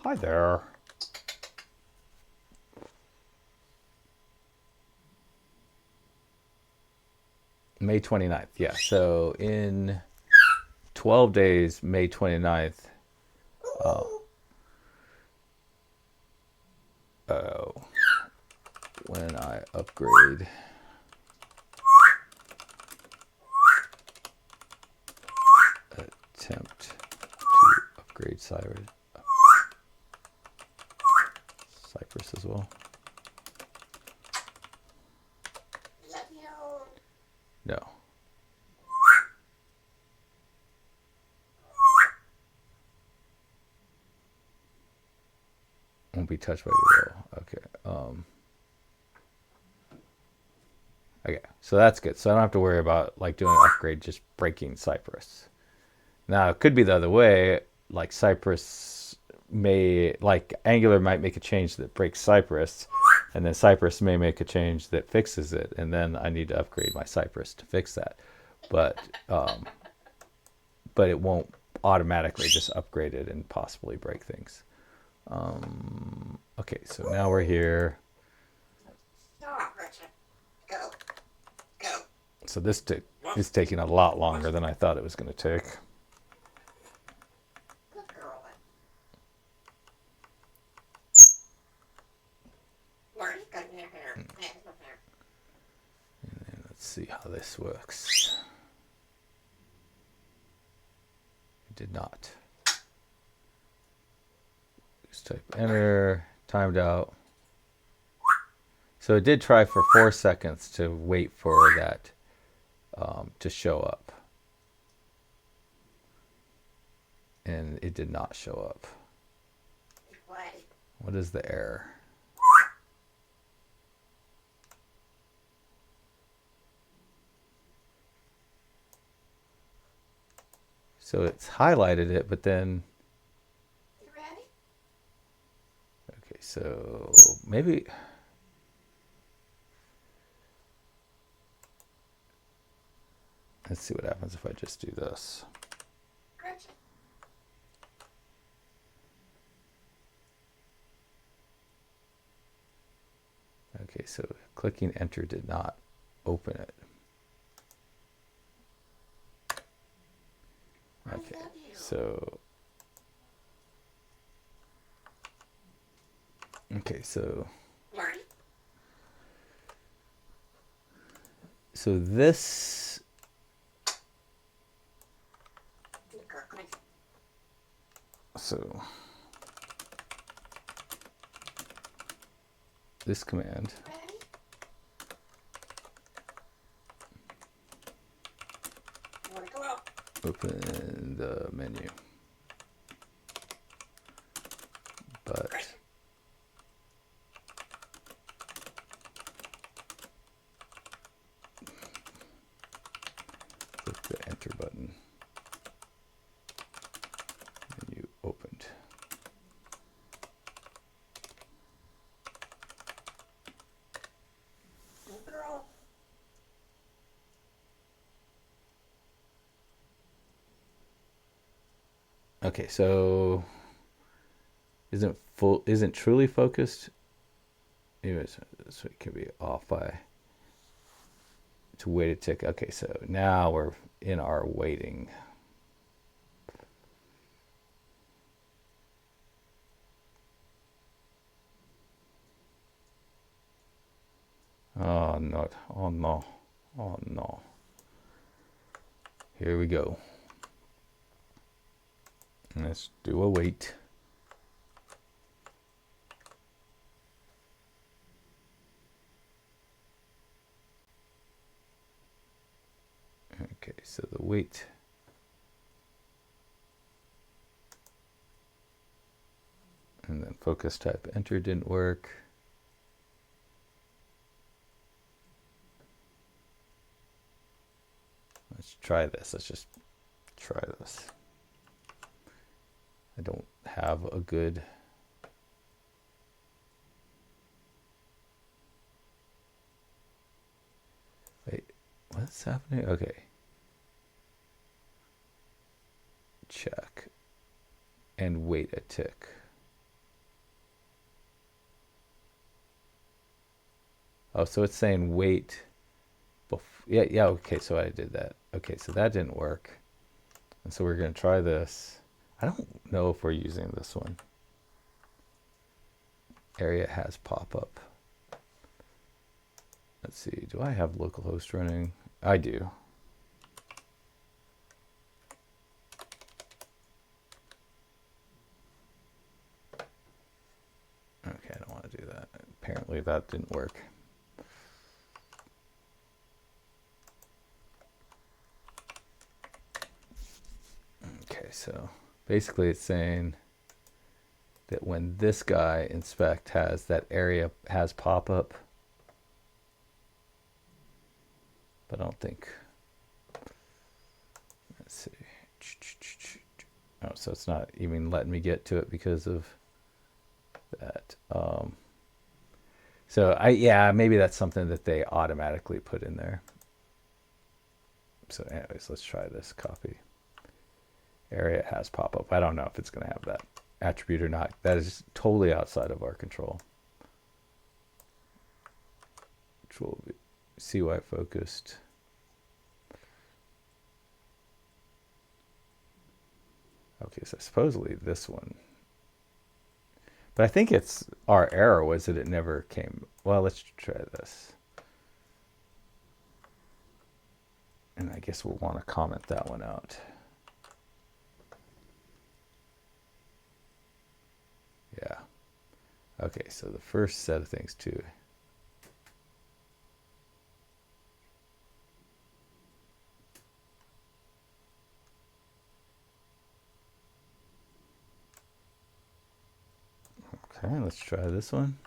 Hi there. May 29th, yeah. So in 12 days, May 29th, upgrade. Attempt to upgrade Cypress as well. No. Won't be touched by the will. Okay. Okay, so that's good. So I don't have to worry about like doing an upgrade just breaking Cypress. Now it could be the other way. Like Cypress may, like Angular might make a change that breaks Cypress, and then Cypress may make a change that fixes it, and then I need to upgrade my Cypress to fix that. But it won't automatically just upgrade it and possibly break things. Okay, so now we're here. So this is taking a lot longer than I thought it was going to take. And then let's see how this works. It did not. Just type enter, timed out. So it did try for 4 seconds to wait for that to show up. And it did not show up. What is the error? So it's highlighted it, but then... Okay, so maybe... Let's see what happens if I just do this. Okay, so clicking enter did not open it. Okay, so... Okay, so... So this... So... This command... Open the menu. But... Click the enter button. Menu opened. Okay, so isn't truly focused. Anyways, so it can be off by to wait a tick. Okay, so now we're in our waiting. Oh no! Oh no! Oh no! Here we go. Let's do a wait. Okay, so the wait. And then focus type enter didn't work. Let's try this. Let's just try this. I don't have a good... Wait, what's happening? Okay. Check. And wait a tick. Oh, so it's saying wait. Yeah, okay, so I did that. Okay, so that didn't work. And so we're going to try this. I don't know if we're using this one. Area has pop-up. Let's see, do I have localhost running? I do. Okay, I don't want to do that. Apparently that didn't work. Okay, so basically it's saying that when this guy inspect has that area has pop-up, but I don't think, let's see. Oh, so it's not even letting me get to it because of that. So yeah, maybe that's something that they automatically put in there. So anyways, let's try this copy. Area has pop-up. I don't know if it's going to have that attribute or not. That is totally outside of our control. Which will be CY focused. Okay, so supposedly this one. But I think it's our error was that it never came. Well, let's try this. And I guess we'll want to comment that one out. Yeah. Okay, so the first set of things too. Okay, let's try this one.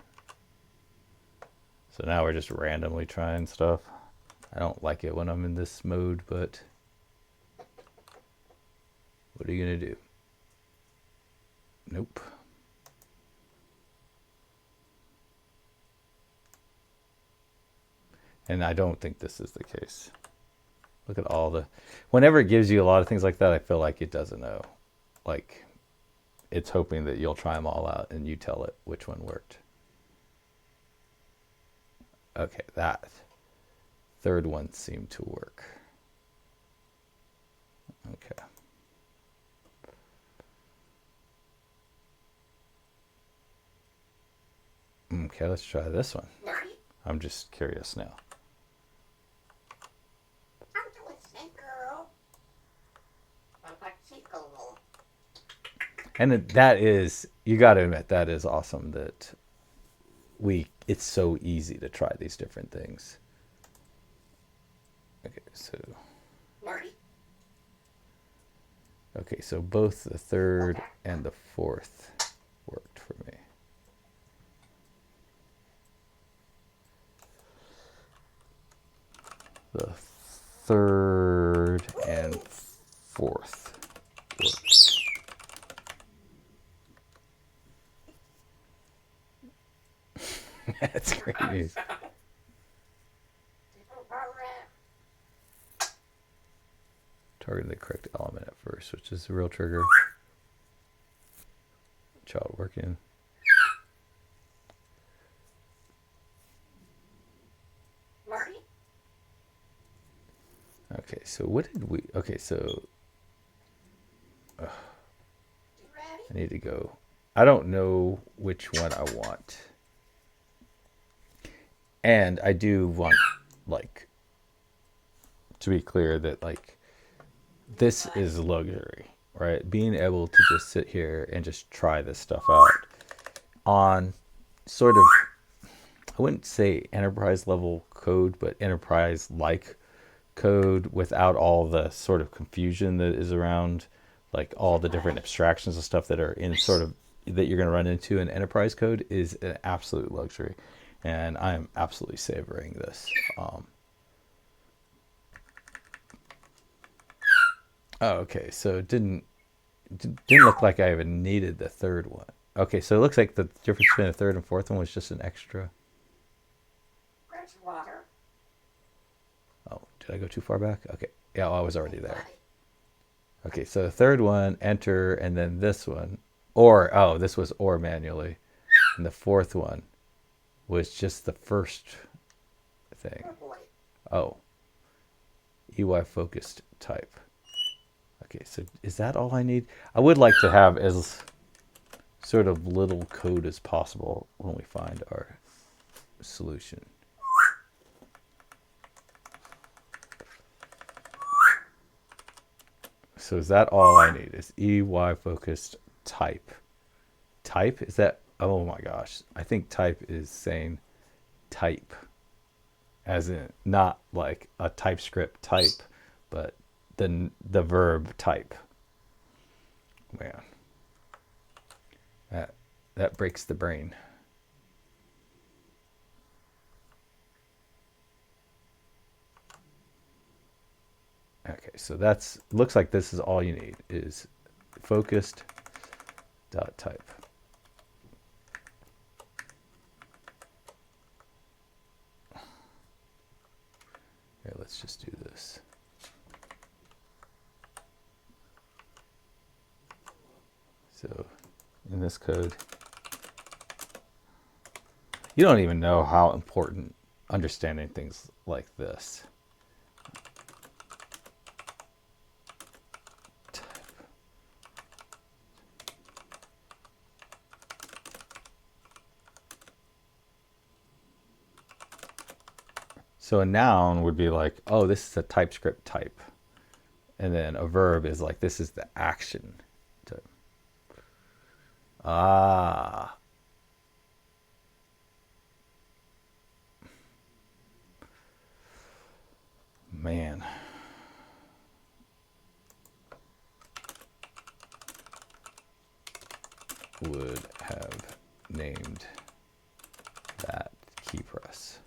So now we're just randomly trying stuff. I don't like it when I'm in this mode, but what are you gonna do? Nope. And I don't think this is the case. Look at all the, whenever it gives you a lot of things like that, I feel like it doesn't know. Like it's hoping that you'll try them all out and you tell it which one worked. Okay, that third one seemed to work. Okay. Okay, let's try this one. I'm just curious now. And that is, you got to admit, that is awesome that it's so easy to try these different things. Okay, so both the third and the fourth worked for me. The third and fourth worked. That's great news. Targeting the correct element at first, which is the real trigger. Child working. Okay, so what did we... Okay, so... I need to go... I don't know which one I want. And I do want, like, to be clear that, like, this is luxury, right? Being able to just sit here and just try this stuff out on sort of, I wouldn't say enterprise level code, but enterprise like code without all the sort of confusion that is around, like all the different abstractions and stuff that are in sort of, that you're going to run into in enterprise code is an absolute luxury. And I'm absolutely savoring this. Oh, okay, so it didn't look like I even needed the third one. Okay, so it looks like the difference between the third and fourth one was just an extra. Oh, did I go too far back? Okay, yeah, I was already there. Okay, so the third one, enter, and then this one, or, oh, this was or manually. And the fourth one was just the first thing. Oh, EY focused type. Okay, so is that all I need? I would like to have as sort of little code as possible when we find our solution. So is that all I need? Is EY focused type? Type? Is that, oh my gosh. I think type is saying type, as in not like a TypeScript type, but the verb type. Man, that that breaks the brain. Okay, so that's looks like this is all you need is focused dot type. Here, let's just do this. So in this code, you don't even know how important understanding things like this. So a noun would be like, oh, this is a TypeScript type. And then a verb is like, this is the action type. Ah. Man. Would have named that key press.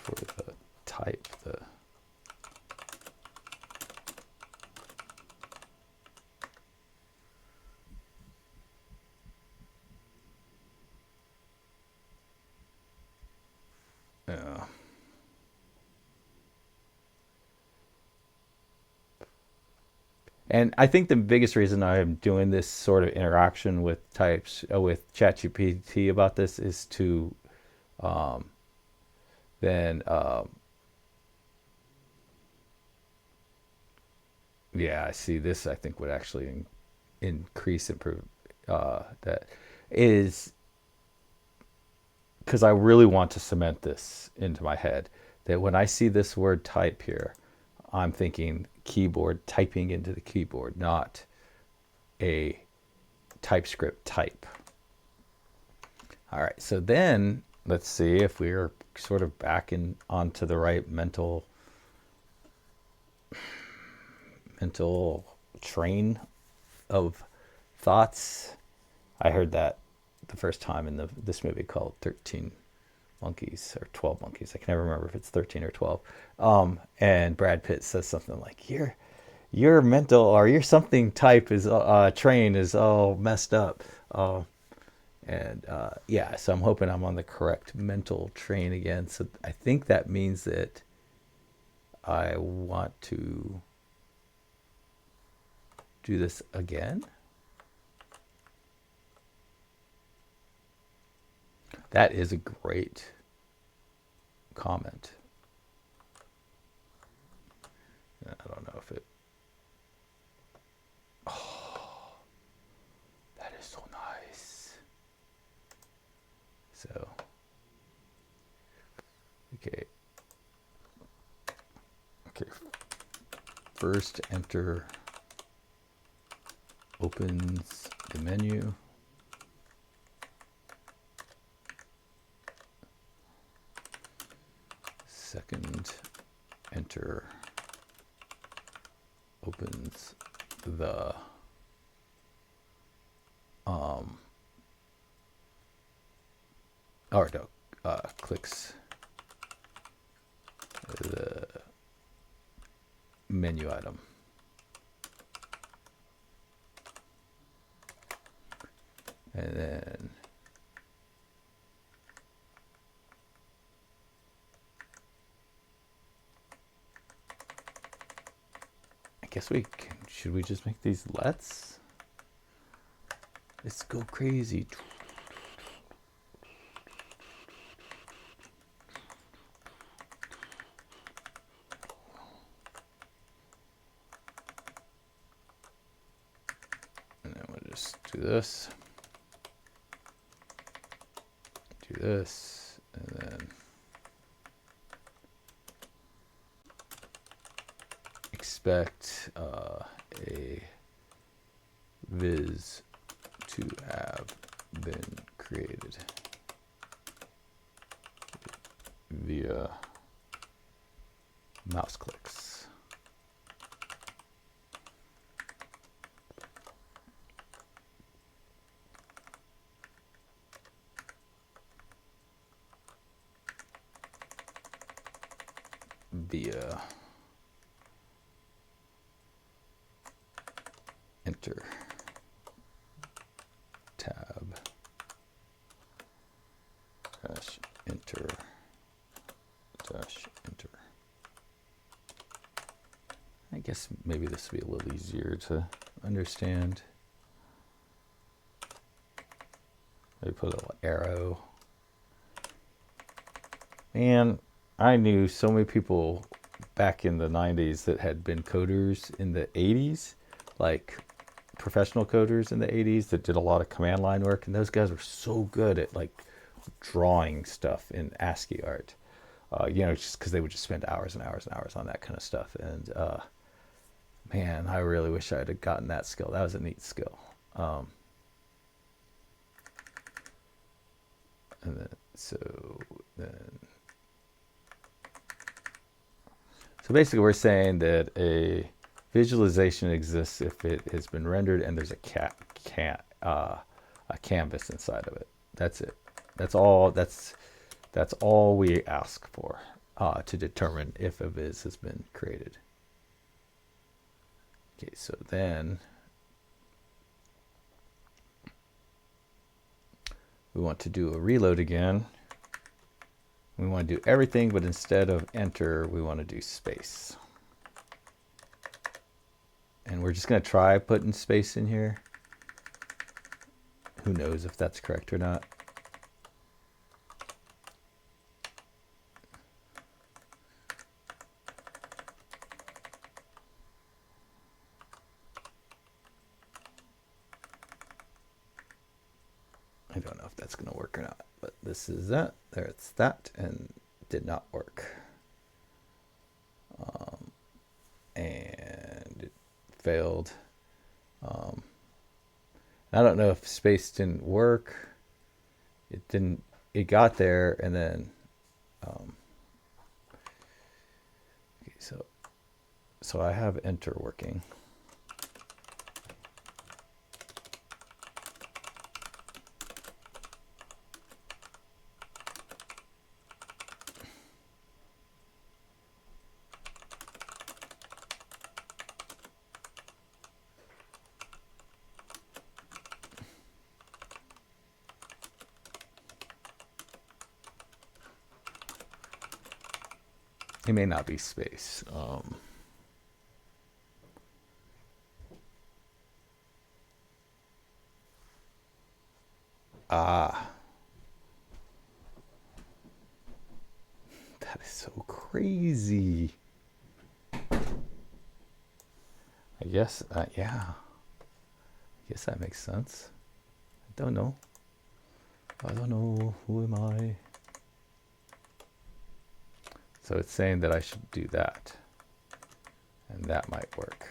For the type, the and I think the biggest reason I am doing this sort of interaction with types with ChatGPT about this is to then yeah, I see this. I think would actually increase improve that is because I really want to cement this into my head that when I see this word type here, I'm thinking keyboard, typing into the keyboard, not a TypeScript type. All right, so then let's see if we're sort of back in onto the right mental train of thoughts. I heard that the first time in this movie called 13 Monkeys or 12 Monkeys. I can never remember if it's 13 or 12. And Brad Pitt says something like, your mental or your something type is train is all messed up. Yeah, so I'm hoping I'm on the correct mental train again. So I think that means that I want to do this again. That is a great comment. I don't know if it. Oh, that is so nice. So, okay. Okay. First, enter opens the menu. Second, enter opens the or no, clicks the menu item. And then I guess we can should we just make these let's? Let's go crazy. And then we'll just do this. Do this, and then expect a viz to have been created via mouse clicks. Via enter tab dash enter dash enter. I guess maybe this would be a little easier to understand. Maybe put a little arrow. And I knew so many people back in the 90s that had been coders in the 80s, like professional coders in the 80s that did a lot of command line work, and those guys were so good at like drawing stuff in ASCII art, you know, just because they would just spend hours and hours and hours on that kind of stuff. And man, I really wish I had gotten that skill. That was a neat skill. And then so basically we're saying that a visualization exists if it has been rendered and there's a canvas inside of it. That's it. That's all. That's all we ask for to determine if a viz has been created. Okay, so then we want to do a reload again. We want to do everything, but instead of enter, we want to do space. And we're just going to try putting space in here. Who knows if that's correct or not. I don't know if that's going to work or not, but this is that. There it's that, and did not work. And it failed. I don't know if space didn't work. It didn't. It got there, and then. Okay, so I have enter working. It may not be space. That is so crazy. I guess, yeah. I guess that makes sense. I don't know. I don't know. Who am I? So it's saying that I should do that. And that might work.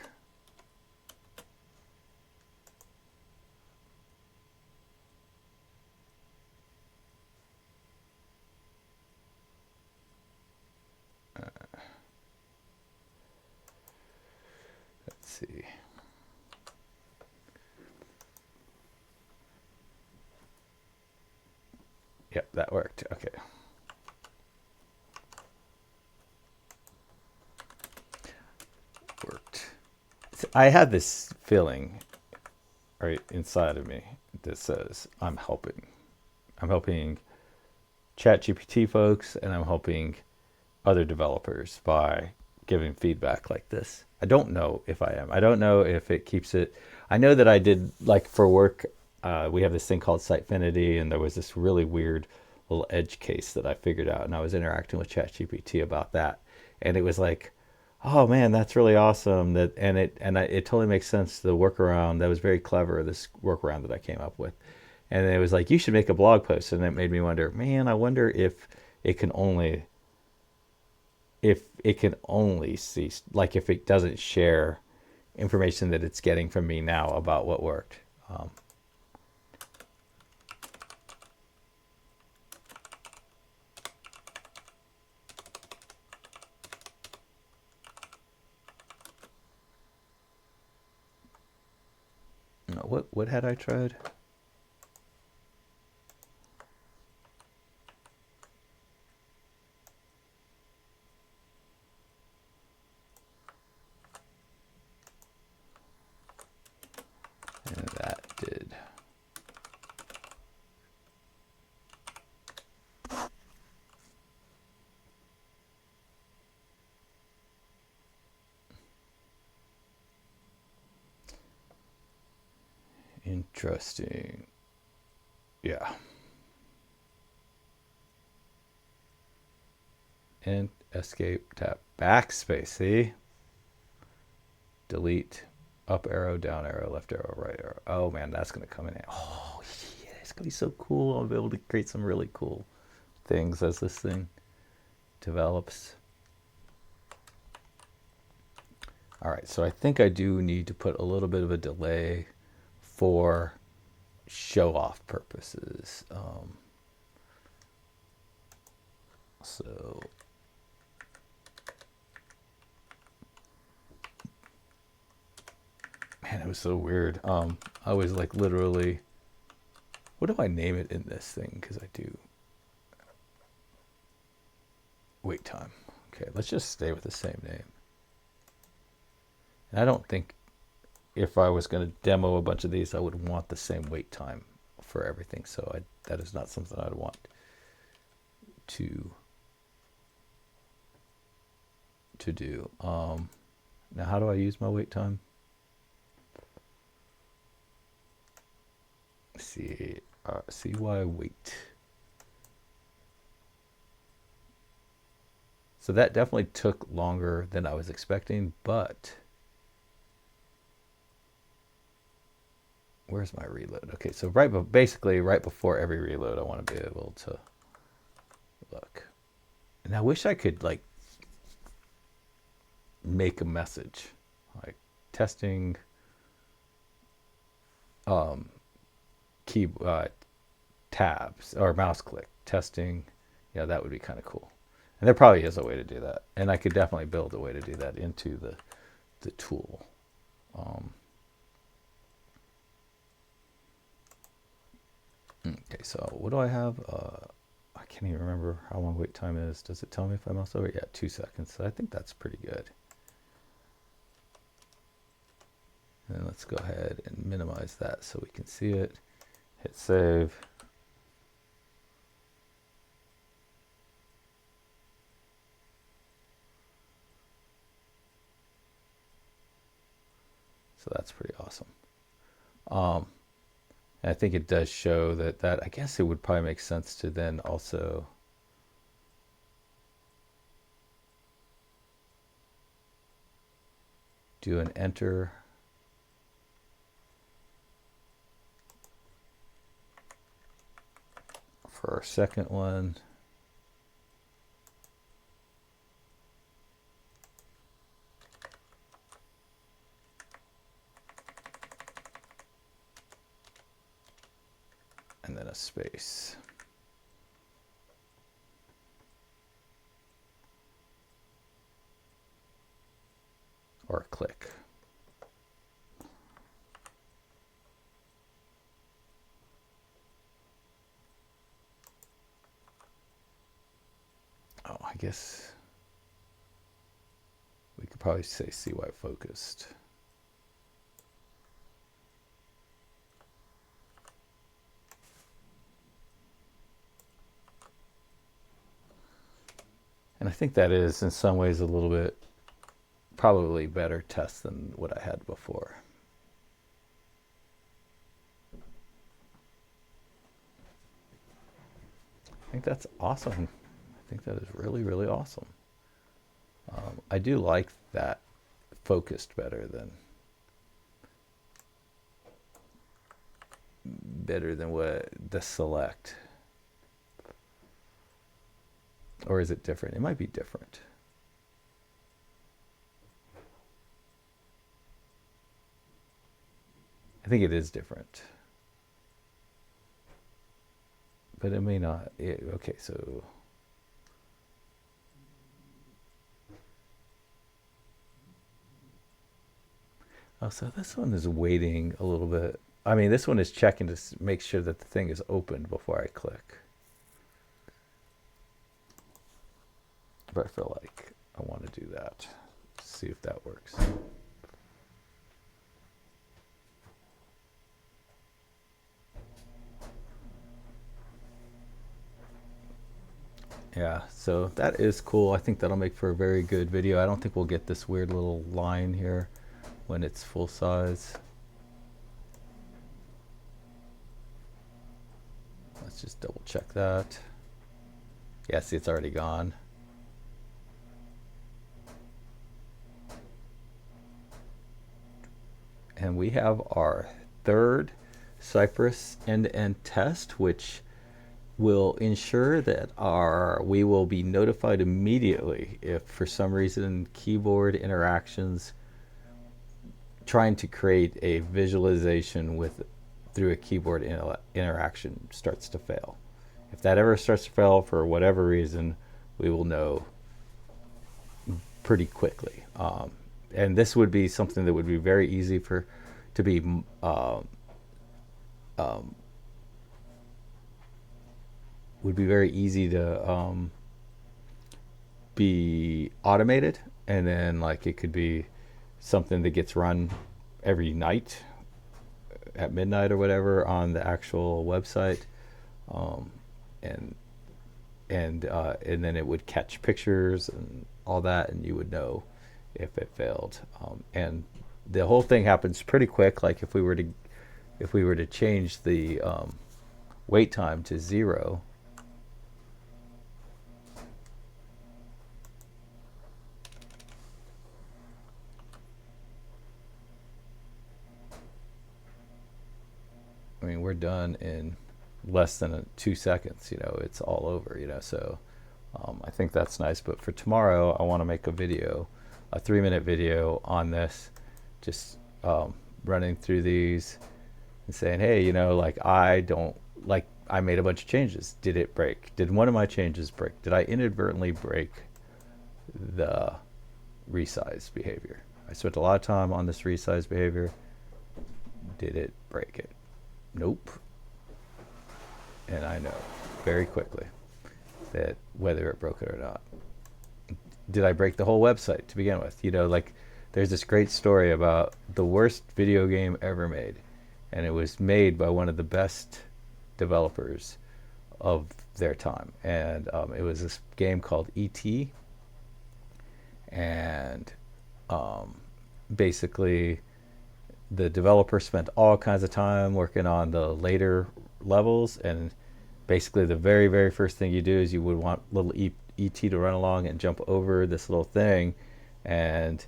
Let's see. Yep, that worked. Okay. Worked. So I had this feeling right inside of me that says I'm helping. I'm helping ChatGPT folks, and I'm helping other developers by giving feedback like this. I don't know if I am. I don't know if it keeps it. I know that I did, like for work, we have this thing called Sitefinity, and there was this really weird little edge case that I figured out, and I was interacting with ChatGPT about that, and it was like, oh man, that's really awesome. It totally makes sense. The workaround that was very clever. This workaround that I came up with, and it was like, you should make a blog post, and it made me wonder, man, I wonder it can only if it can only see, like if it doesn't share information that it's getting from me now about what worked. What had I tried? And that did. Interesting. Yeah. And escape, tap, backspace. See? Delete, up arrow, down arrow, left arrow, right arrow. Oh man, that's gonna come in. Oh yeah, it's gonna be so cool. I'll be able to create some really cool things as this thing develops. All right, so I think I do need to put a little bit of a delay for show off purposes. So man, it was so weird. I was like literally, what do I name it in this thing? Because I do wait time. Okay, let's just stay with the same name. And I don't think if I was going to demo a bunch of these, I would want the same wait time for everything. So that is not something I'd want to do. Now, how do I use my wait time? See, CY wait. So that definitely took longer than I was expecting, but where's my reload? Okay, so basically right before every reload, I want to be able to look. And I wish I could like make a message, like testing key tabs or mouse click testing. Yeah, that would be kind of cool. And there probably is a way to do that, and I could definitely build a way to do that into the tool. Okay, so what do I have? I can't even remember how long wait time is. Does it tell me if I mouse over? Yeah, 2 seconds. So I think that's pretty good. And let's go ahead and minimize that so we can see it. Hit save. So that's pretty awesome. And I think it does show that I guess it would probably make sense to then also do an enter for our second one. And then a space. Or a click. Oh, I guess we could probably say CY focused. And I think that is in some ways a little bit probably better test than what I had before. I think that's awesome. I think that is really, really awesome. I do like that focused better than what the select. Or is it different? It might be different. I think it is different. But it may not. Okay, so oh, so this one is waiting a little bit. I mean, this one is checking to make sure that the thing is opened before I click. But I feel like I want to do that. See if that works. Yeah, so that is cool. I think that'll make for a very good video. I don't think we'll get this weird little line here when it's full size. Let's just double check that. Yeah, see, it's already gone. And we have our third Cypress end-to-end test, which will ensure that we will be notified immediately if for some reason keyboard interactions trying to create a visualization through a keyboard interaction starts to fail. If that ever starts to fail for whatever reason, we will know pretty quickly. And this would be something that would be very easy to be would be very easy to be automated, and then like it could be something that gets run every night at midnight or whatever on the actual website, and and then it would catch pictures and all that, and you would know if it failed. And the whole thing happens pretty quick. Like if we were to change the wait time to 0, I mean, we're done in less than 2 seconds. It's all over. So I think that's nice. But for tomorrow, I want to make a 3-minute video on this, just running through these and saying, hey, like I made a bunch of changes. Did it break? Did one of my changes break? Did I inadvertently break the resize behavior? I spent a lot of time on this resize behavior. Did it break it? Nope. And I know very quickly that whether it broke it or not. Did I break the whole website to begin with? Like there's this great story about the worst video game ever made, and it was made by one of the best developers of their time, and it was this game called E.T. And basically the developer spent all kinds of time working on the later levels, and basically the very, very first thing you do is you would want little ET to run along and jump over this little thing and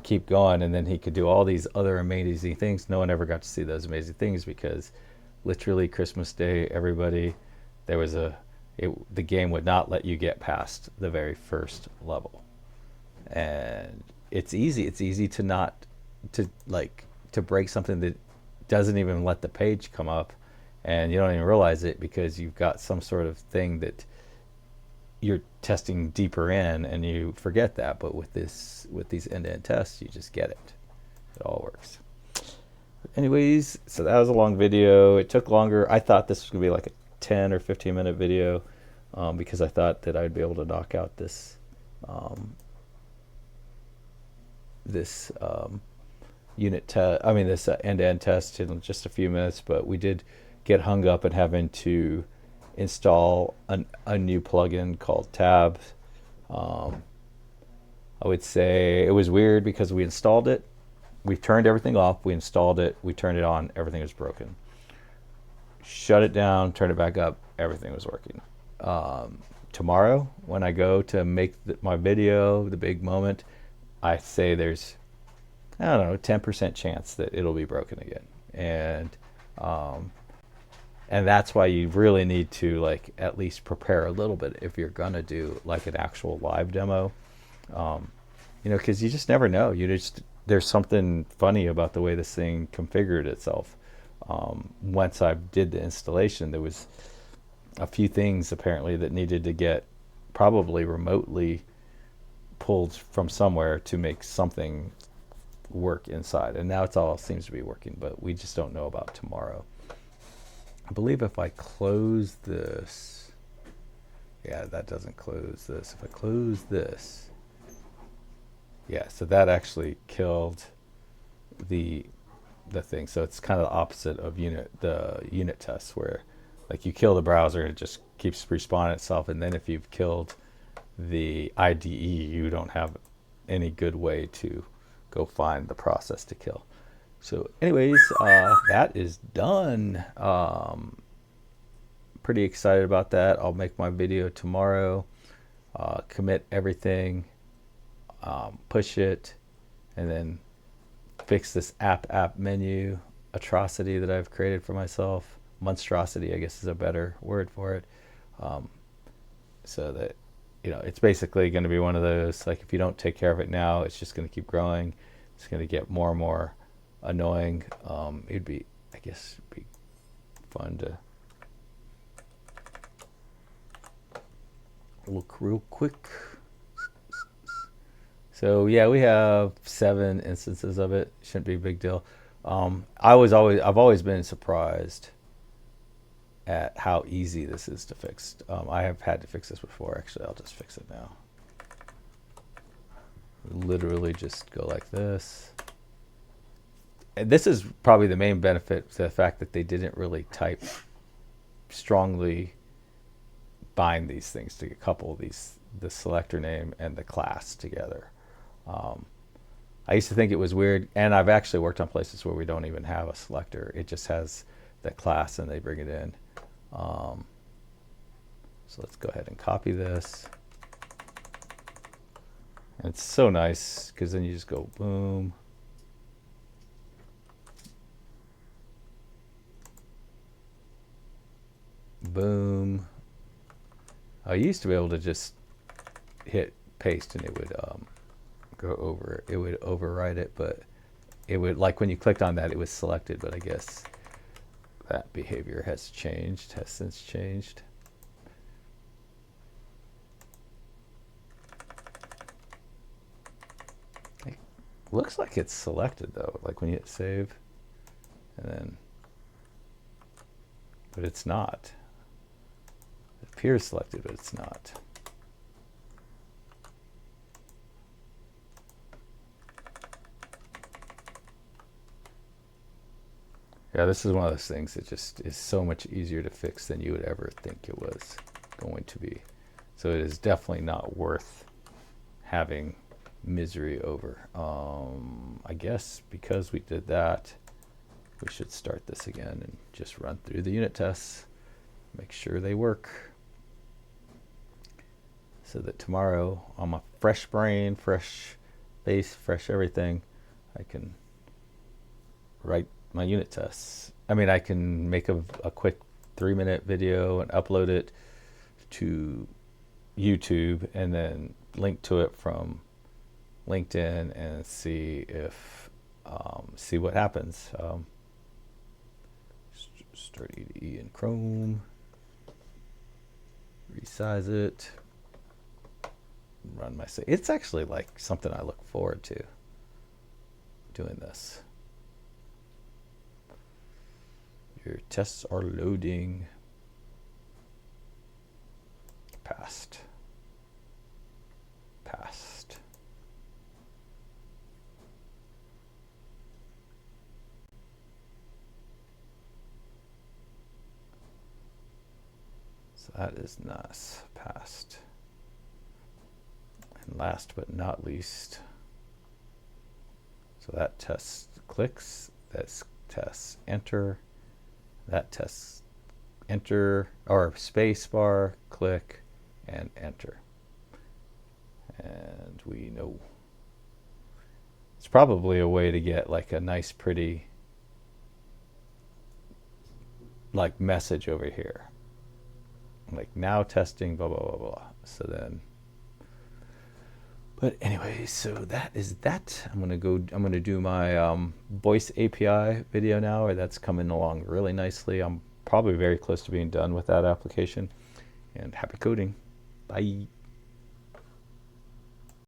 keep going, and then he could do all these other amazing things. No one ever got to see those amazing things because literally Christmas Day, the game would not let you get past the very first level. And it's easy to break something that doesn't even let the page come up, and you don't even realize it because you've got some sort of thing that you're testing deeper in, and you forget that. But with these end-to-end tests, you just get it. It all works. Anyways, so that was a long video. It took longer. I thought this was gonna be like a 10 or 15-minute video, because I thought that I'd be able to knock out this this end-to-end test in just a few minutes. But we did get hung up in having to install a new plugin called Tabs, I would say it was weird because we installed it, we turned everything off, we installed it, we turned it on, everything was broken. Shut it down, turn it back up, everything was working. Tomorrow, when I go to make my video, the big moment, I say there's, I don't know, 10% chance that it'll be broken again. Um, and that's why you really need to like at least prepare a little bit if you're gonna do like an actual live demo. You know, because you just never know. You just there's something funny about the way this thing configured itself. Once I did the installation, there was a few things apparently that needed to get probably remotely pulled from somewhere to make something work inside. And now it's all seems to be working, but we just don't know about tomorrow. I believe if I close this, yeah, that doesn't close this. If I close this, yeah, so that actually killed the the thing. So it's kind of the opposite of the unit tests where like you kill the browser and it just keeps respawning itself, and then if you've killed the IDE, you don't have any good way to go find the process to kill. So anyways, that is done. Pretty excited about that. I'll make my video tomorrow, commit everything, push it, and then fix this app menu atrocity that I've created for myself. Monstrosity, I guess, is a better word for it. So that, you know, it's basically going to be one of those, like, if you don't take care of it now, it's just going to keep growing. It's going to get more and more annoying. It'd be, I guess, it'd be fun to look real quick. So yeah, we have 7 instances of it. Shouldn't be a big deal. I've always been surprised at how easy this is to fix. I have had to fix this before. Actually, I'll just fix it now. Literally just go like this. And this is probably the main benefit to the fact that they didn't really type strongly bind these things to couple the selector name and the class together. I used to think it was weird, and I've actually worked on places where we don't even have a selector. It just has the class and they bring it in. So let's go ahead and copy this. And it's so nice because then you just go boom. Boom. I used to be able to just hit paste and it would go over. It would overwrite it, but it would, like when you clicked on that, it was selected, but I guess that behavior has changed, has since changed. It looks like it's selected though, like when you hit save, and then, but it's not. It appears selected, but it's not. Yeah, this is one of those things that just is so much easier to fix than you would ever think it was going to be. So it is definitely not worth having misery over. I guess because we did that, we should start this again and just run through the unit tests, make sure they work, so that tomorrow I'm a fresh brain, fresh face, fresh everything. I can write my unit tests. I mean, I can make a quick 3-minute video and upload it to YouTube and then link to it from LinkedIn and see if see what happens. Start EDE in Chrome, resize it, run my save. It's actually like something I look forward to doing this. Your tests are loading. Passed. Passed. So that is nice. Passed. And last but not least, so that test clicks, that tests enter, that tests enter, or space bar, click, and enter. And we know it's probably a way to get like a nice pretty like message over here, like now testing blah blah blah blah. So then, but anyway, so that is that. I'm gonna do my voice API video now, or that's coming along really nicely. I'm probably very close to being done with that application. And happy coding. Bye.